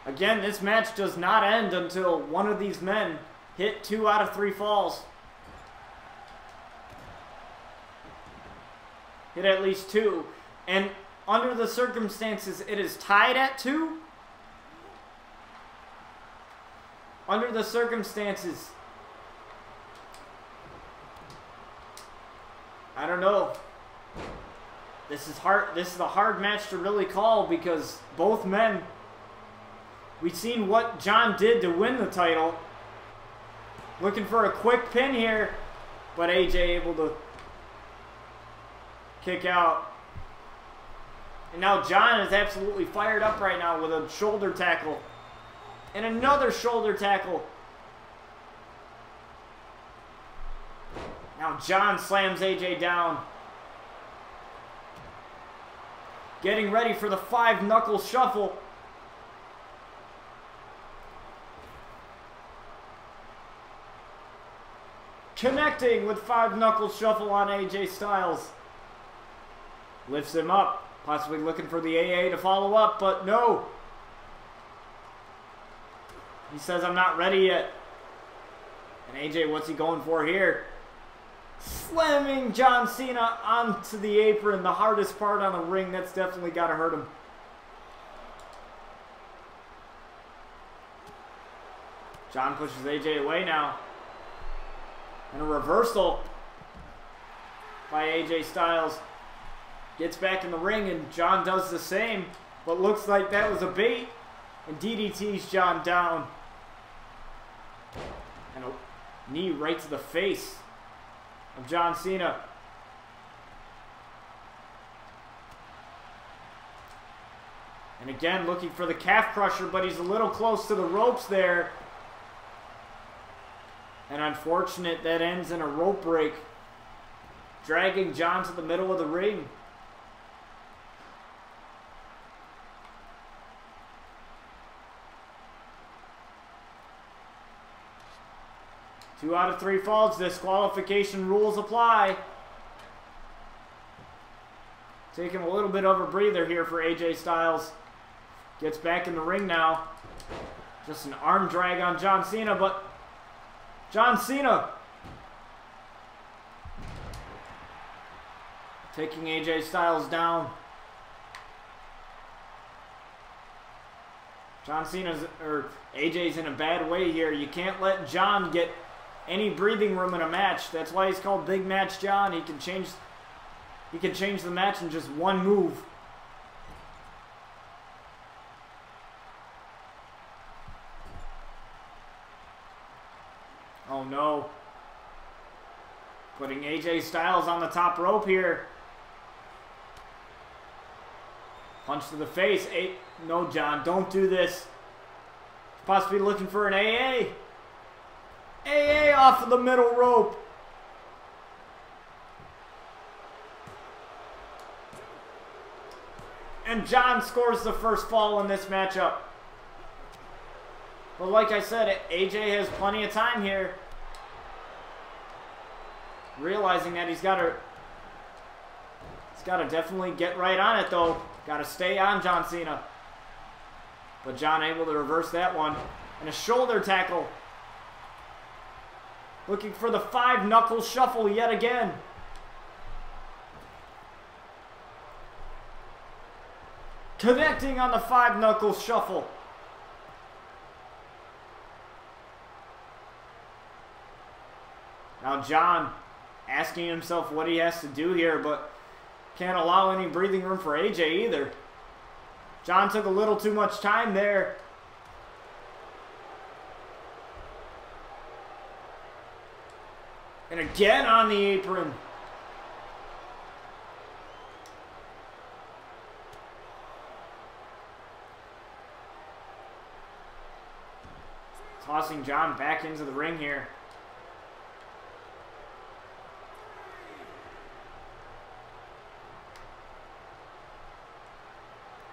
Again, this match does not end until one of these men hit 2 out of 3 falls. Hit at least 2. And under the circumstances, it is tied at 2. Under the circumstances, I don't know. This is hard. This is a hard match to really call because both men... We've seen what John did to win the title. Looking for a quick pin here, but AJ able to kick out. And now John is absolutely fired up right now with a shoulder tackle. And another shoulder tackle. Now John slams AJ down. Getting ready for the 5-knuckle shuffle. Connecting with 5-knuckle shuffle on AJ Styles. Lifts him up. Possibly looking for the AA to follow up, but no. He says, I'm not ready yet. And AJ, what's he going for here? Slamming John Cena onto the apron. The hardest part on the ring. That's definitely got to hurt him. John pushes AJ away now. And a reversal by AJ Styles. Gets back in the ring and John does the same. But looks like that was a bait. And DDTs John down. And a knee right to the face of John Cena. And again looking for the calf crusher, but he's a little close to the ropes there. And unfortunate, that ends in a rope break. dragging John to the middle of the ring. Two out of 3 falls. Disqualification rules apply. Taking a little bit of a breather here for AJ Styles. Gets back in the ring now. Just an arm drag on John Cena, but John Cena taking AJ Styles down. John Cena's, or AJ's in a bad way here. You can't let John get any breathing room in a match. That's why he's called Big Match John. He can change the match in just one move. Oh no. Putting AJ Styles on the top rope here. Punch to the face. No, John, don't do this. Possibly looking for an AA. AA off of the middle rope. And John scores the first fall in this matchup. But like I said, AJ has plenty of time here. Realizing that he's got to definitely get right on it though. Got to stay on John Cena. But John able to reverse that one. And a shoulder tackle. Looking for the 5-knuckle shuffle yet again. Connecting on the 5-knuckle shuffle. Now John asking himself what he has to do here, but can't allow any breathing room for AJ either. John took a little too much time there. And again on the apron. Tossing John back into the ring here.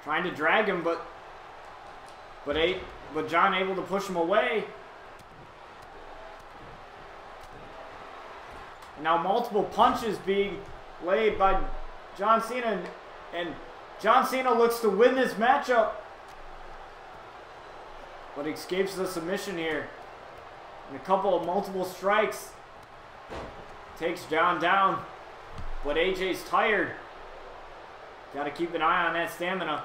Trying to drag him, but John able to push him away. And now multiple punches being laid by John Cena, and John Cena looks to win this matchup. But escapes the submission here. And a couple of multiple strikes takes John down. But AJ's tired. Got to keep an eye on that stamina.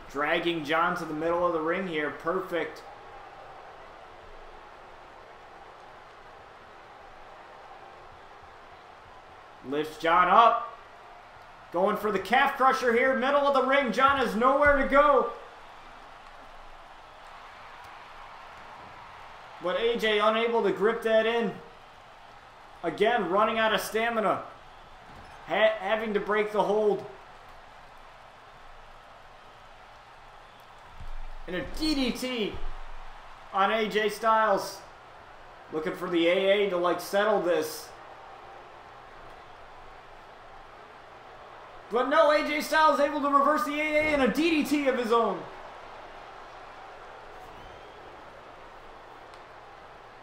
Dragging John to the middle of the ring here. Perfect. Lifts John up. Going for the calf crusher here. Middle of the ring. John has nowhere to go. But AJ unable to grip that in. Again, running out of stamina. Having to break the hold. And a DDT on AJ Styles. Looking for the AA to settle this. But no, AJ Styles able to reverse the AA and a DDT of his own.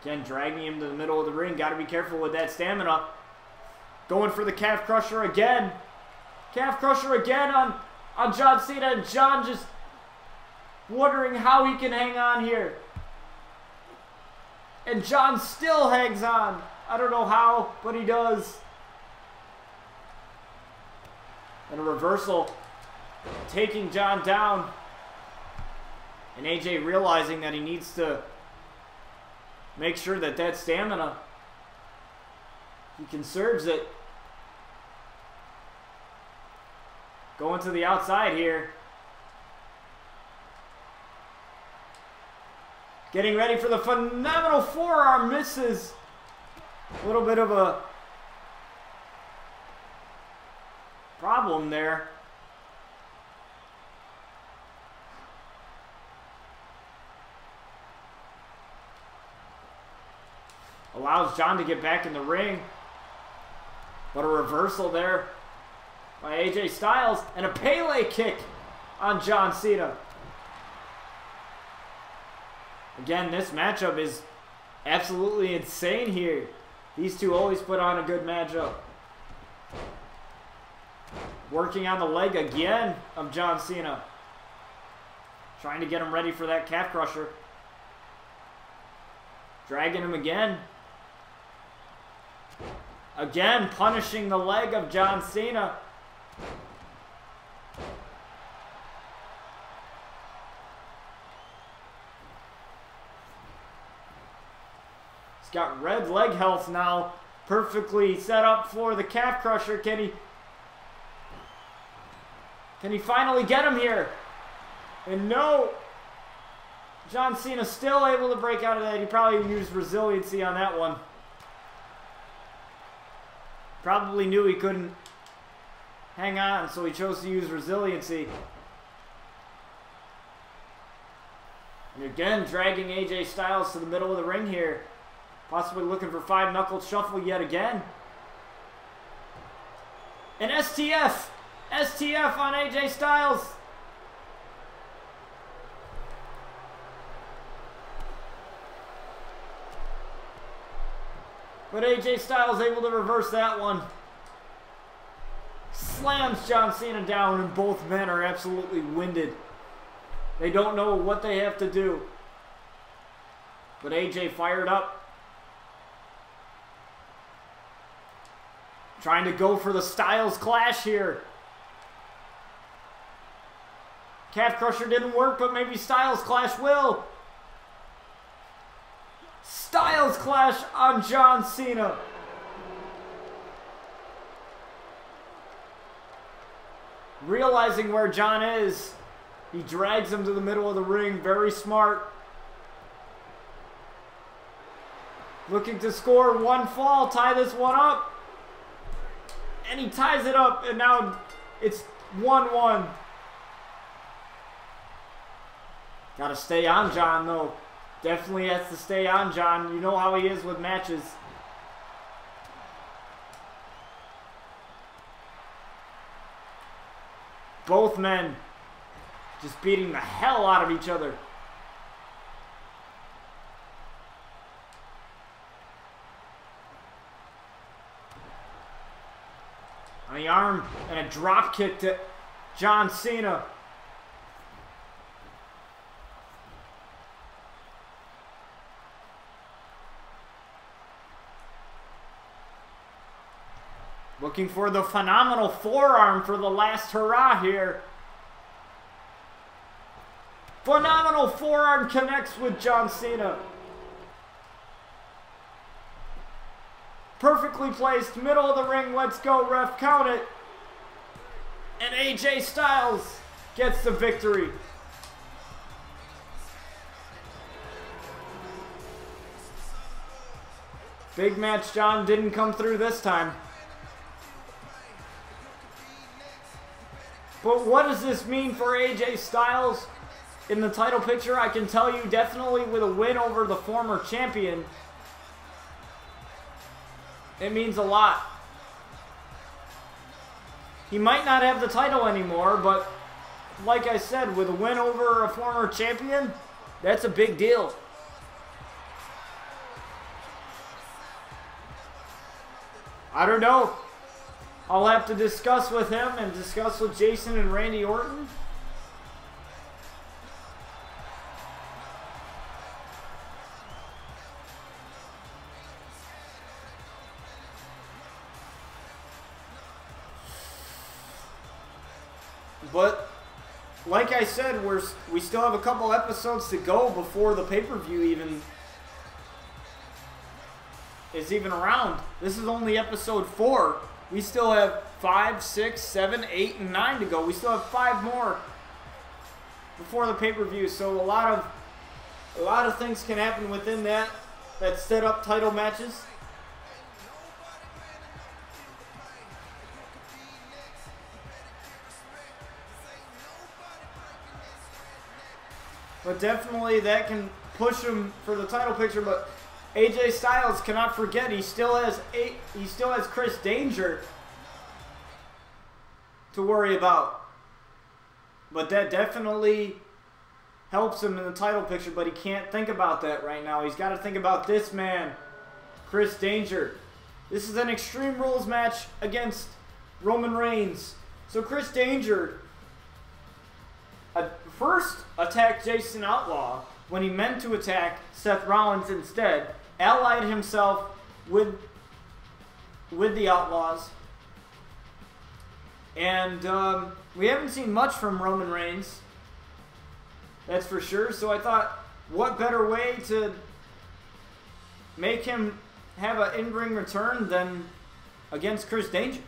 Again, dragging him to the middle of the ring. Got to be careful with that stamina. Going for the calf crusher again. Calf crusher again on John Cena. And John just wondering how he can hang on here. And John still hangs on. I don't know how, but he does. And a reversal. Taking John down. And AJ realizing that he needs to make sure that that stamina, he conserves it. Going to the outside here. Getting ready for the phenomenal forearm. Misses. A little bit of a problem there. Allows John to get back in the ring. But a reversal there by AJ Styles and a Pele kick on John Cena. Again, this matchup is absolutely insane here. These two always put on a good matchup. Working on the leg again of John Cena. Trying to get him ready for that calf crusher. Dragging him again. Again, punishing the leg of John Cena. He's got red leg health now. Perfectly set up for the calf crusher. Can he finally get him here? And no. John Cena still able to break out of that. He probably used resiliency on that one. Probably knew he couldn't hang on, so he chose to use resiliency. And again, dragging AJ Styles to the middle of the ring here. Possibly looking for 5-knuckle shuffle yet again. And STF! STF on AJ Styles! But AJ Styles able to reverse that one. Slams John Cena down, and both men are absolutely winded. They don't know what they have to do. But AJ fired up. Trying to go for the Styles clash here. Calf crusher didn't work, but maybe Styles clash will. Styles clash on John Cena. Realizing where John is, he drags him to the middle of the ring. Very smart. Looking to score one fall, tie this one up. And he ties it up, and now it's 1-1. Gotta stay on John, though. Definitely has to stay on John. You know how he is with matches. Both men just beating the hell out of each other. On the arm and a drop kick to John Cena. Looking for the phenomenal forearm for the last hurrah here. Phenomenal forearm connects with John Cena. Perfectly placed, middle of the ring, let's go, ref, count it. And AJ Styles gets the victory. Big match John didn't come through this time. But what does this mean for AJ Styles in the title picture? I can tell you definitely with a win over the former champion, it means a lot. He might not have the title anymore, but like I said, with a win over a former champion, that's a big deal. I don't know. I'll have to discuss with him and discuss with Jason and Randy Orton. But like I said, we still have a couple episodes to go before the pay-per-view is even around. This is only episode 4. We still have 5, 6, 7, 8, and 9 to go. We still have 5 more before the pay-per-view. So a lot of things can happen within that set up title matches. But definitely that can push him for the title picture. But AJ Styles cannot forget he still has Chris Danger to worry about. But that definitely helps him in the title picture, but he can't think about that right now. He's got to think about this man, Chris Danger. This is an Extreme Rules match against Roman Reigns. So Chris Danger first attacked Jason Outlaw when he meant to attack Seth Rollins instead, allied himself with the Outlaws, and we haven't seen much from Roman Reigns, that's for sure. So I thought, what better way to make him have an in-ring return than against Chris Danger?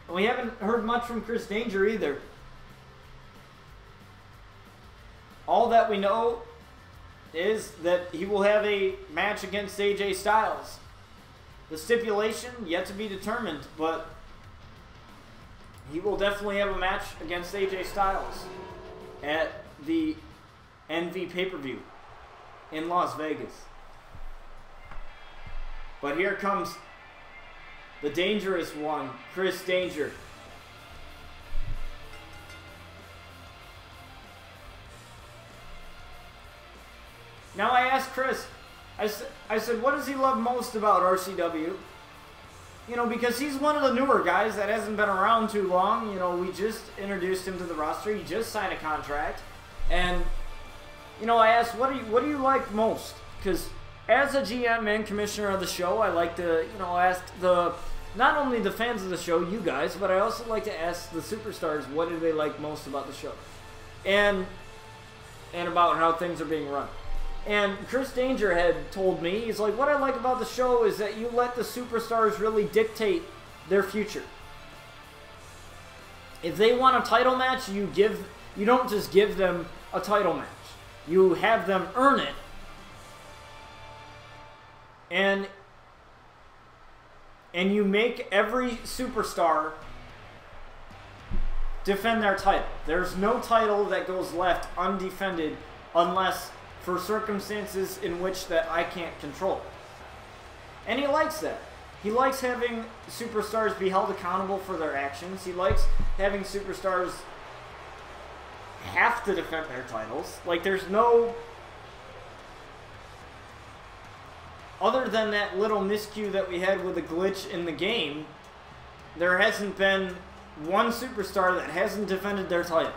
And we haven't heard much from Chris Danger either. All that we know is that he will have a match against AJ Styles. The stipulation yet to be determined, but he will definitely have a match against AJ Styles at the NV pay-per-view in Las Vegas. But here comes the dangerous one, Chris Danger. Now I asked Chris, I said, what does he love most about RCW? You know, because he's one of the newer guys that hasn't been around too long. You know, we just introduced him to the roster. He just signed a contract. And, you know, I asked, what do you like most? Because as a GM and commissioner of the show, I like to, you know, ask not only the fans of the show, you guys, but I also like to ask the superstars, what do they like most about the show? And about how things are being run. And Chris Danger had told me, he's like, what I like about the show is that you let the superstars really dictate their future. If they want a title match, you don't just give them a title match. You have them earn it. And you make every superstar defend their title. There's no title that goes left undefended unless for circumstances in which that I can't control. And he likes that. He likes having superstars be held accountable for their actions. He likes having superstars have to defend their titles. Like, there's no... Other than that little miscue that we had with a glitch in the game, there hasn't been one superstar that hasn't defended their title.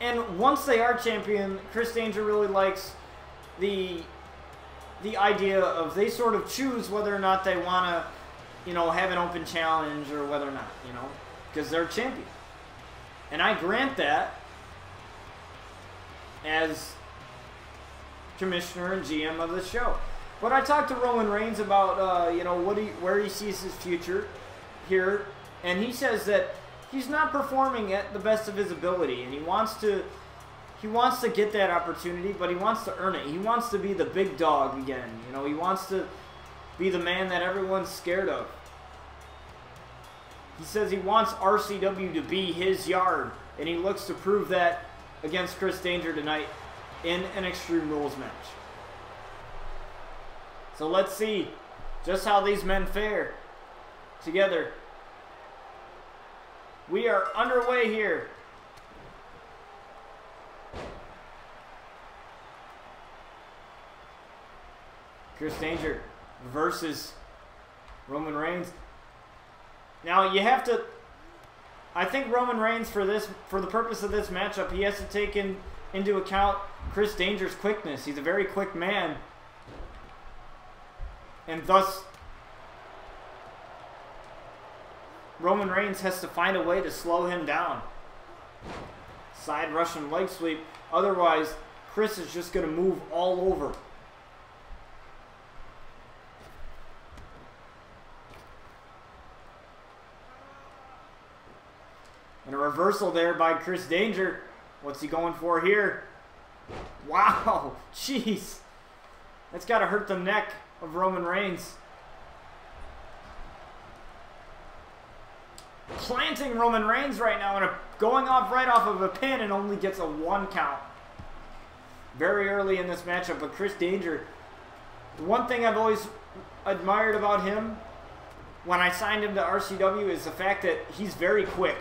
And once they are champion, Chris Danger really likes the idea of they sort of choose whether or not they want to, you know, have an open challenge or whether or not, you know, because they're champion. And I grant that as commissioner and GM of the show. But I talked to Roman Reigns about, you know, where he sees his future here, and he says that he's not performing at the best of his ability, and he wants to get that opportunity, but he wants to earn it. He wants to be the big dog again. You know, he wants to be the man that everyone's scared of. He says he wants RCW to be his yard, and he looks to prove that against Chris Danger tonight in an Extreme Rules match. So let's see just how these men fare together. We are underway here. Chris Danger versus Roman Reigns. Now you have to, I think Roman Reigns for the purpose of this matchup, he has to take into account Chris Danger's quickness. He's a very quick man. And thus Roman Reigns has to find a way to slow him down. Side Russian leg sweep. Otherwise, Chris is just going to move all over. And a reversal there by Chris Danger. What's he going for here? Wow, jeez. That's got to hurt the neck of Roman Reigns. Planting Roman Reigns right now and going off right off of a pin and only gets a 1 count. very early in this matchup. But Chris Danger, one thing I've always admired about him when I signed him to RCW is the fact that he's very quick.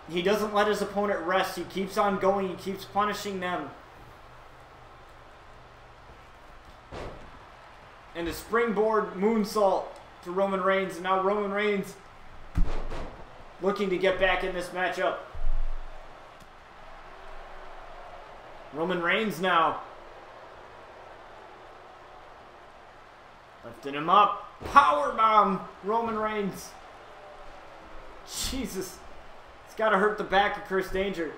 He doesn't let his opponent rest. He keeps on going. He keeps punishing them. And a springboard moonsault to Roman Reigns. And now Roman Reigns looking to get back in this matchup. Roman Reigns now. Lifting him up. Powerbomb Roman Reigns. Jesus. It's got to hurt the back of Chris Danger.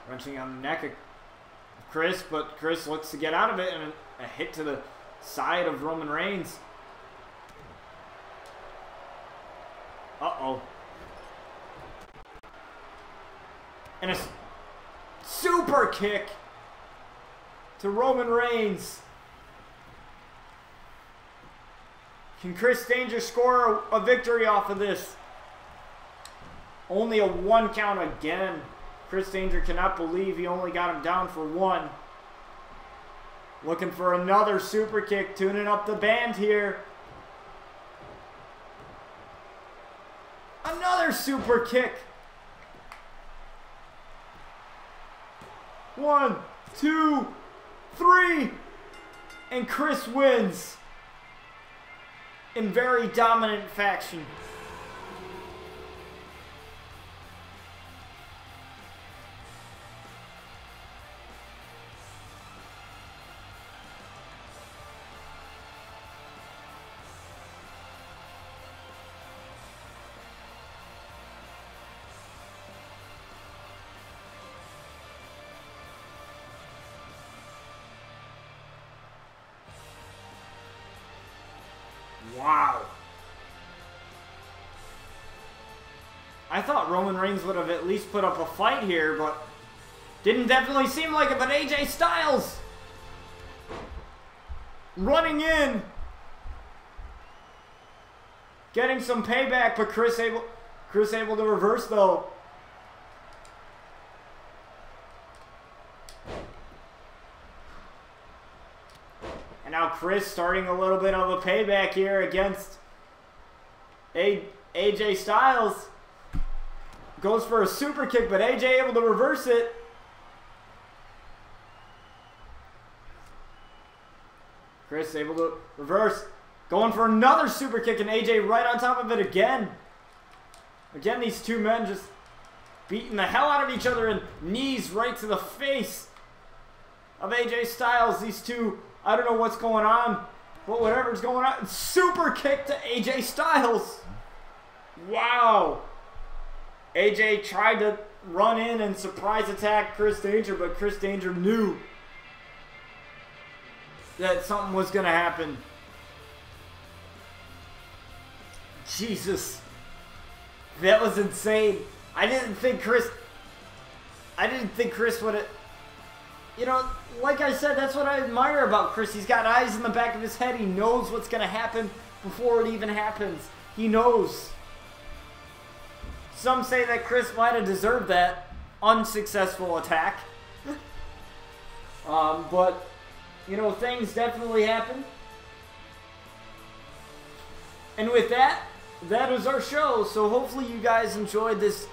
Wrenching on the neck of Chris, but Chris looks to get out of it, and a hit to the side of Roman Reigns. Uh-oh. And a super kick to Roman Reigns. Can Chris Danger score a victory off of this? Only a 1 count again. Chris Danger cannot believe he only got him down for 1. Looking for another super kick, tuning up the band here. Another super kick. 1, 2, 3. And Chris wins in very dominant fashion. Wow. I thought Roman Reigns would have at least put up a fight here, but didn't definitely seem like it. But AJ Styles running in, getting some payback, but Chris able to reverse though. And now Chris starting a little bit of a payback here against AJ Styles. Goes for a super kick, but AJ able to reverse it. Chris able to reverse. Going for another super kick, and AJ right on top of it again. Again, these two men just beating the hell out of each other, and knees right to the face of AJ Styles. These two, I don't know what's going on, but whatever's going on. Super kick to AJ Styles. Wow. AJ tried to run in and surprise attack Chris Danger, but Chris Danger knew that something was going to happen. Jesus. That was insane. I didn't think Chris would have... You know, like I said, that's what I admire about Chris. He's got eyes in the back of his head. He knows what's going to happen before it even happens. He knows. Some say that Chris might have deserved that unsuccessful attack. But, you know, things definitely happen. And with that, that was our show. So hopefully you guys enjoyed this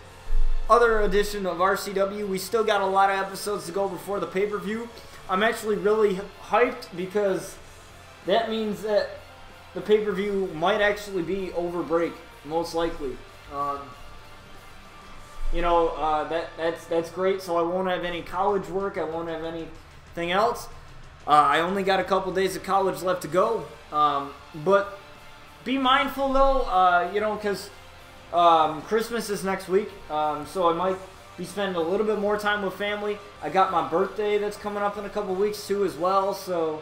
other edition of RCW. We still got a lot of episodes to go before the pay-per-view. I'm actually really hyped because that means that the pay-per-view might actually be over break, most likely. You know, that's great. So I won't have any college work. I won't have anything else. I only got a couple days of college left to go. But be mindful though, you know, because Christmas is next week. So I might be spending a little bit more time with family. I got my birthday that's coming up in a couple weeks too as well. So,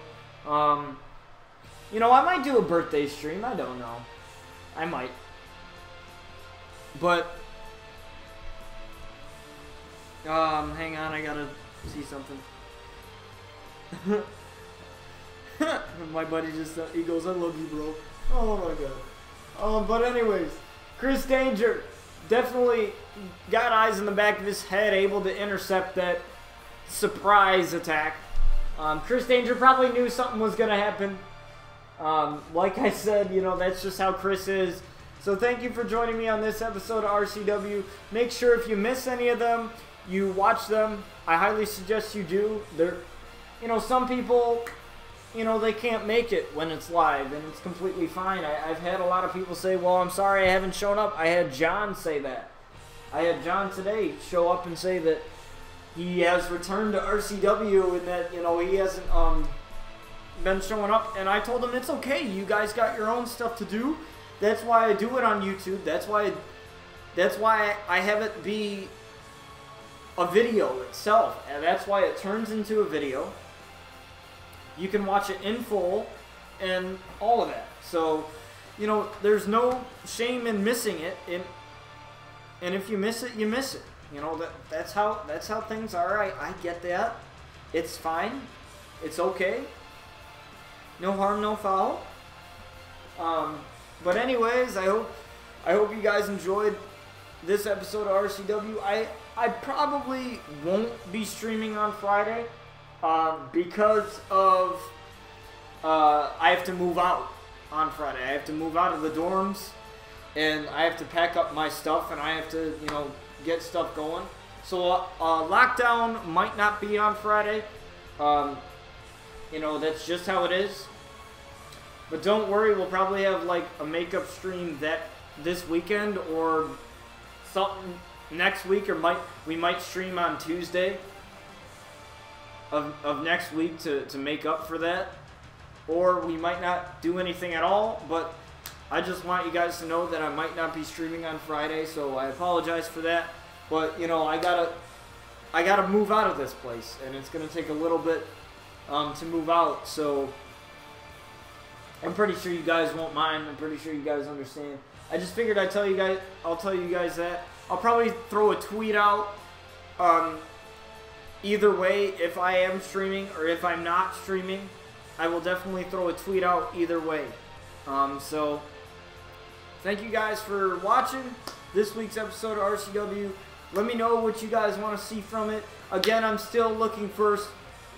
you know, I might do a birthday stream. I don't know. I might. But... hang on, I gotta see something. My buddy just, he goes, I love you, bro. Oh my god. But anyways, Chris Danger definitely got eyes in the back of his head, able to intercept that surprise attack. Chris Danger probably knew something was going to happen. Like I said, you know, that's just how Chris is. So thank you for joining me on this episode of RCW. Make sure if you miss any of them, you watch them. I highly suggest you do. They're, you know, some people, you know, they can't make it when it's live, and it's completely fine. I've had a lot of people say, well, I'm sorry I haven't shown up. I had John say that. I had John today show up and say that he has returned to RCW and that, you know, he hasn't been showing up. And I told him it's okay. You guys got your own stuff to do. That's why I do it on YouTube. That's why I have it be a video itself. And that's why it turns into a video. You can watch it in full and all of that. So, you know, there's no shame in missing it. And if you miss it, you miss it. You know, that's how things are. I get that. It's fine. It's okay. No harm, no foul. But anyways, I hope you guys enjoyed this episode of RCW. I probably won't be streaming on Friday because of I have to move out on Friday. I have to move out of the dorms, and I have to pack up my stuff, and I have to, you know, get stuff going. So lockdown might not be on Friday. You know, that's just how it is. But don't worry, we'll probably have like a makeup stream this weekend or something next week, or we might stream on Tuesday of next week to make up for that. Or we might not do anything at all, but I just want you guys to know that I might not be streaming on Friday, so I apologize for that. But, you know, I gotta move out of this place, and it's gonna take a little bit to move out, so I'm pretty sure you guys won't mind. I'm pretty sure you guys understand. I just figured I'll tell you guys that. I'll probably throw a tweet out either way, if I am streaming or if I'm not streaming. I will definitely throw a tweet out either way. So thank you guys for watching this week's episode of RCW. Let me know what you guys want to see from it. Again, I'm still looking for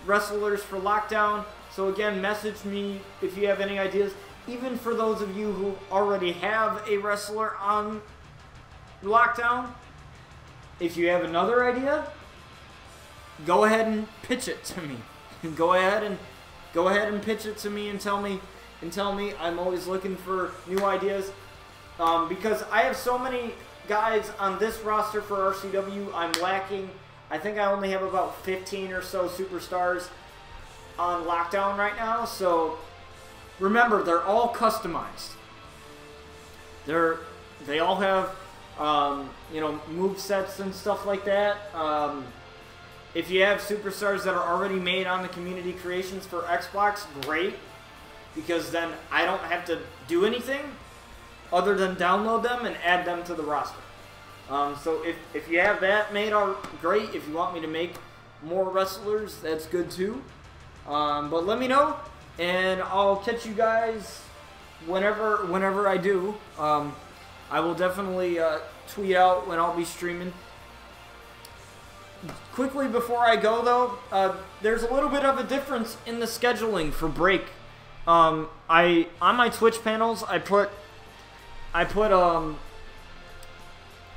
wrestlers for Lockdown. So again, message me if you have any ideas. Even for those of you who already have a wrestler on Lockdown, if you have another idea, go ahead and pitch it to me. Go ahead and pitch it to me and tell me. I'm always looking for new ideas because I have so many guys on this roster for RCW. I'm lacking. I think I only have about 15 or so superstars on Lockdown right now. So remember, they're all customized. They all have you know, move sets and stuff like that. If you have superstars that are already made on the community creations for Xbox, great, because then I don't have to do anything other than download them and add them to the roster. So if you have that made, great. If you want me to make more wrestlers, that's good too. But let me know, and I'll catch you guys whenever I do. I will definitely tweet out when I'll be streaming. Quickly before I go though, there's a little bit of a difference in the scheduling for break. On my Twitch panels, I put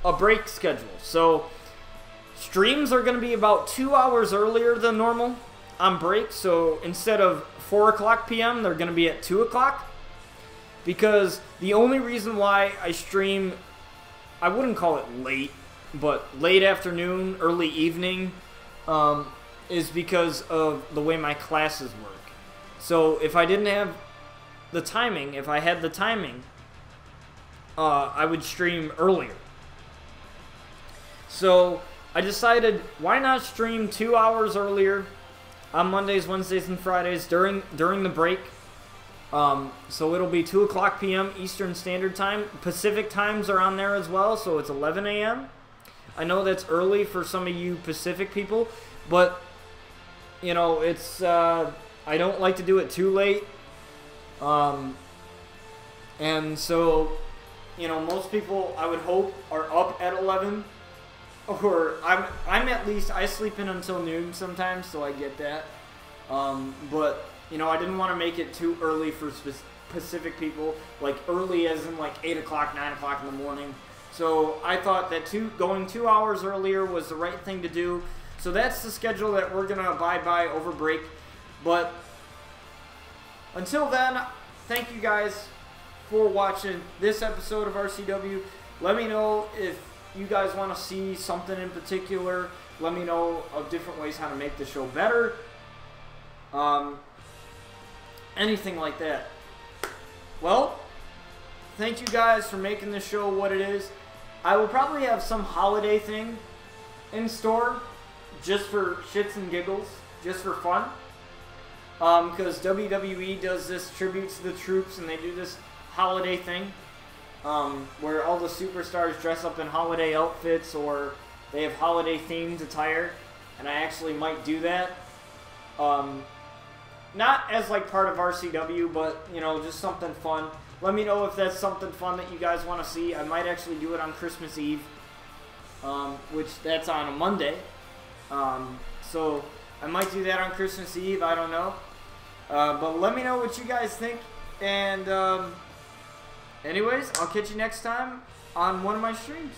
a break schedule. So streams are going to be about 2 hours earlier than normal on break. So instead of 4 o'clock p.m., they're going to be at 2 o'clock. Because the only reason why I stream, I wouldn't call it late, but late afternoon, early evening, is because of the way my classes work. So if I didn't have the timing, if I had the timing, I would stream earlier. So I decided, why not stream 2 hours earlier on Mondays, Wednesdays, and Fridays during the break. So it'll be 2 o'clock p.m. Eastern Standard Time. Pacific times are on there as well, so it's 11 a.m. I know that's early for some of you Pacific people, but, you know, it's, I don't like to do it too late. And so you know, most people, I would hope, are up at 11. Or I'm at least, I sleep in until noon sometimes, so I get that. But, you know, I didn't want to make it too early for specific people. Like, early as in, like, 8 o'clock, 9 o'clock in the morning. So I thought that going 2 hours earlier was the right thing to do. So that's the schedule that we're going to abide by over break. But until then, thank you guys for watching this episode of RCW. Let me know if you guys want to see something in particular. Let me know of different ways how to make the show better. Anything like that. Well, thank you guys for making this show what it is. I will probably have some holiday thing in store just for shits and giggles, just for fun. Because WWE does this tribute to the troops, and they do this holiday thing where all the superstars dress up in holiday outfits, or they have holiday themed attire, and I actually might do that. Not as like part of RCW, but you know, just something fun. Let me know if that's something fun that you guys want to see. I might actually do it on Christmas Eve, which that's on a Monday. So I might do that on Christmas Eve. I don't know. But let me know what you guys think. And anyways, I'll catch you next time on one of my streams.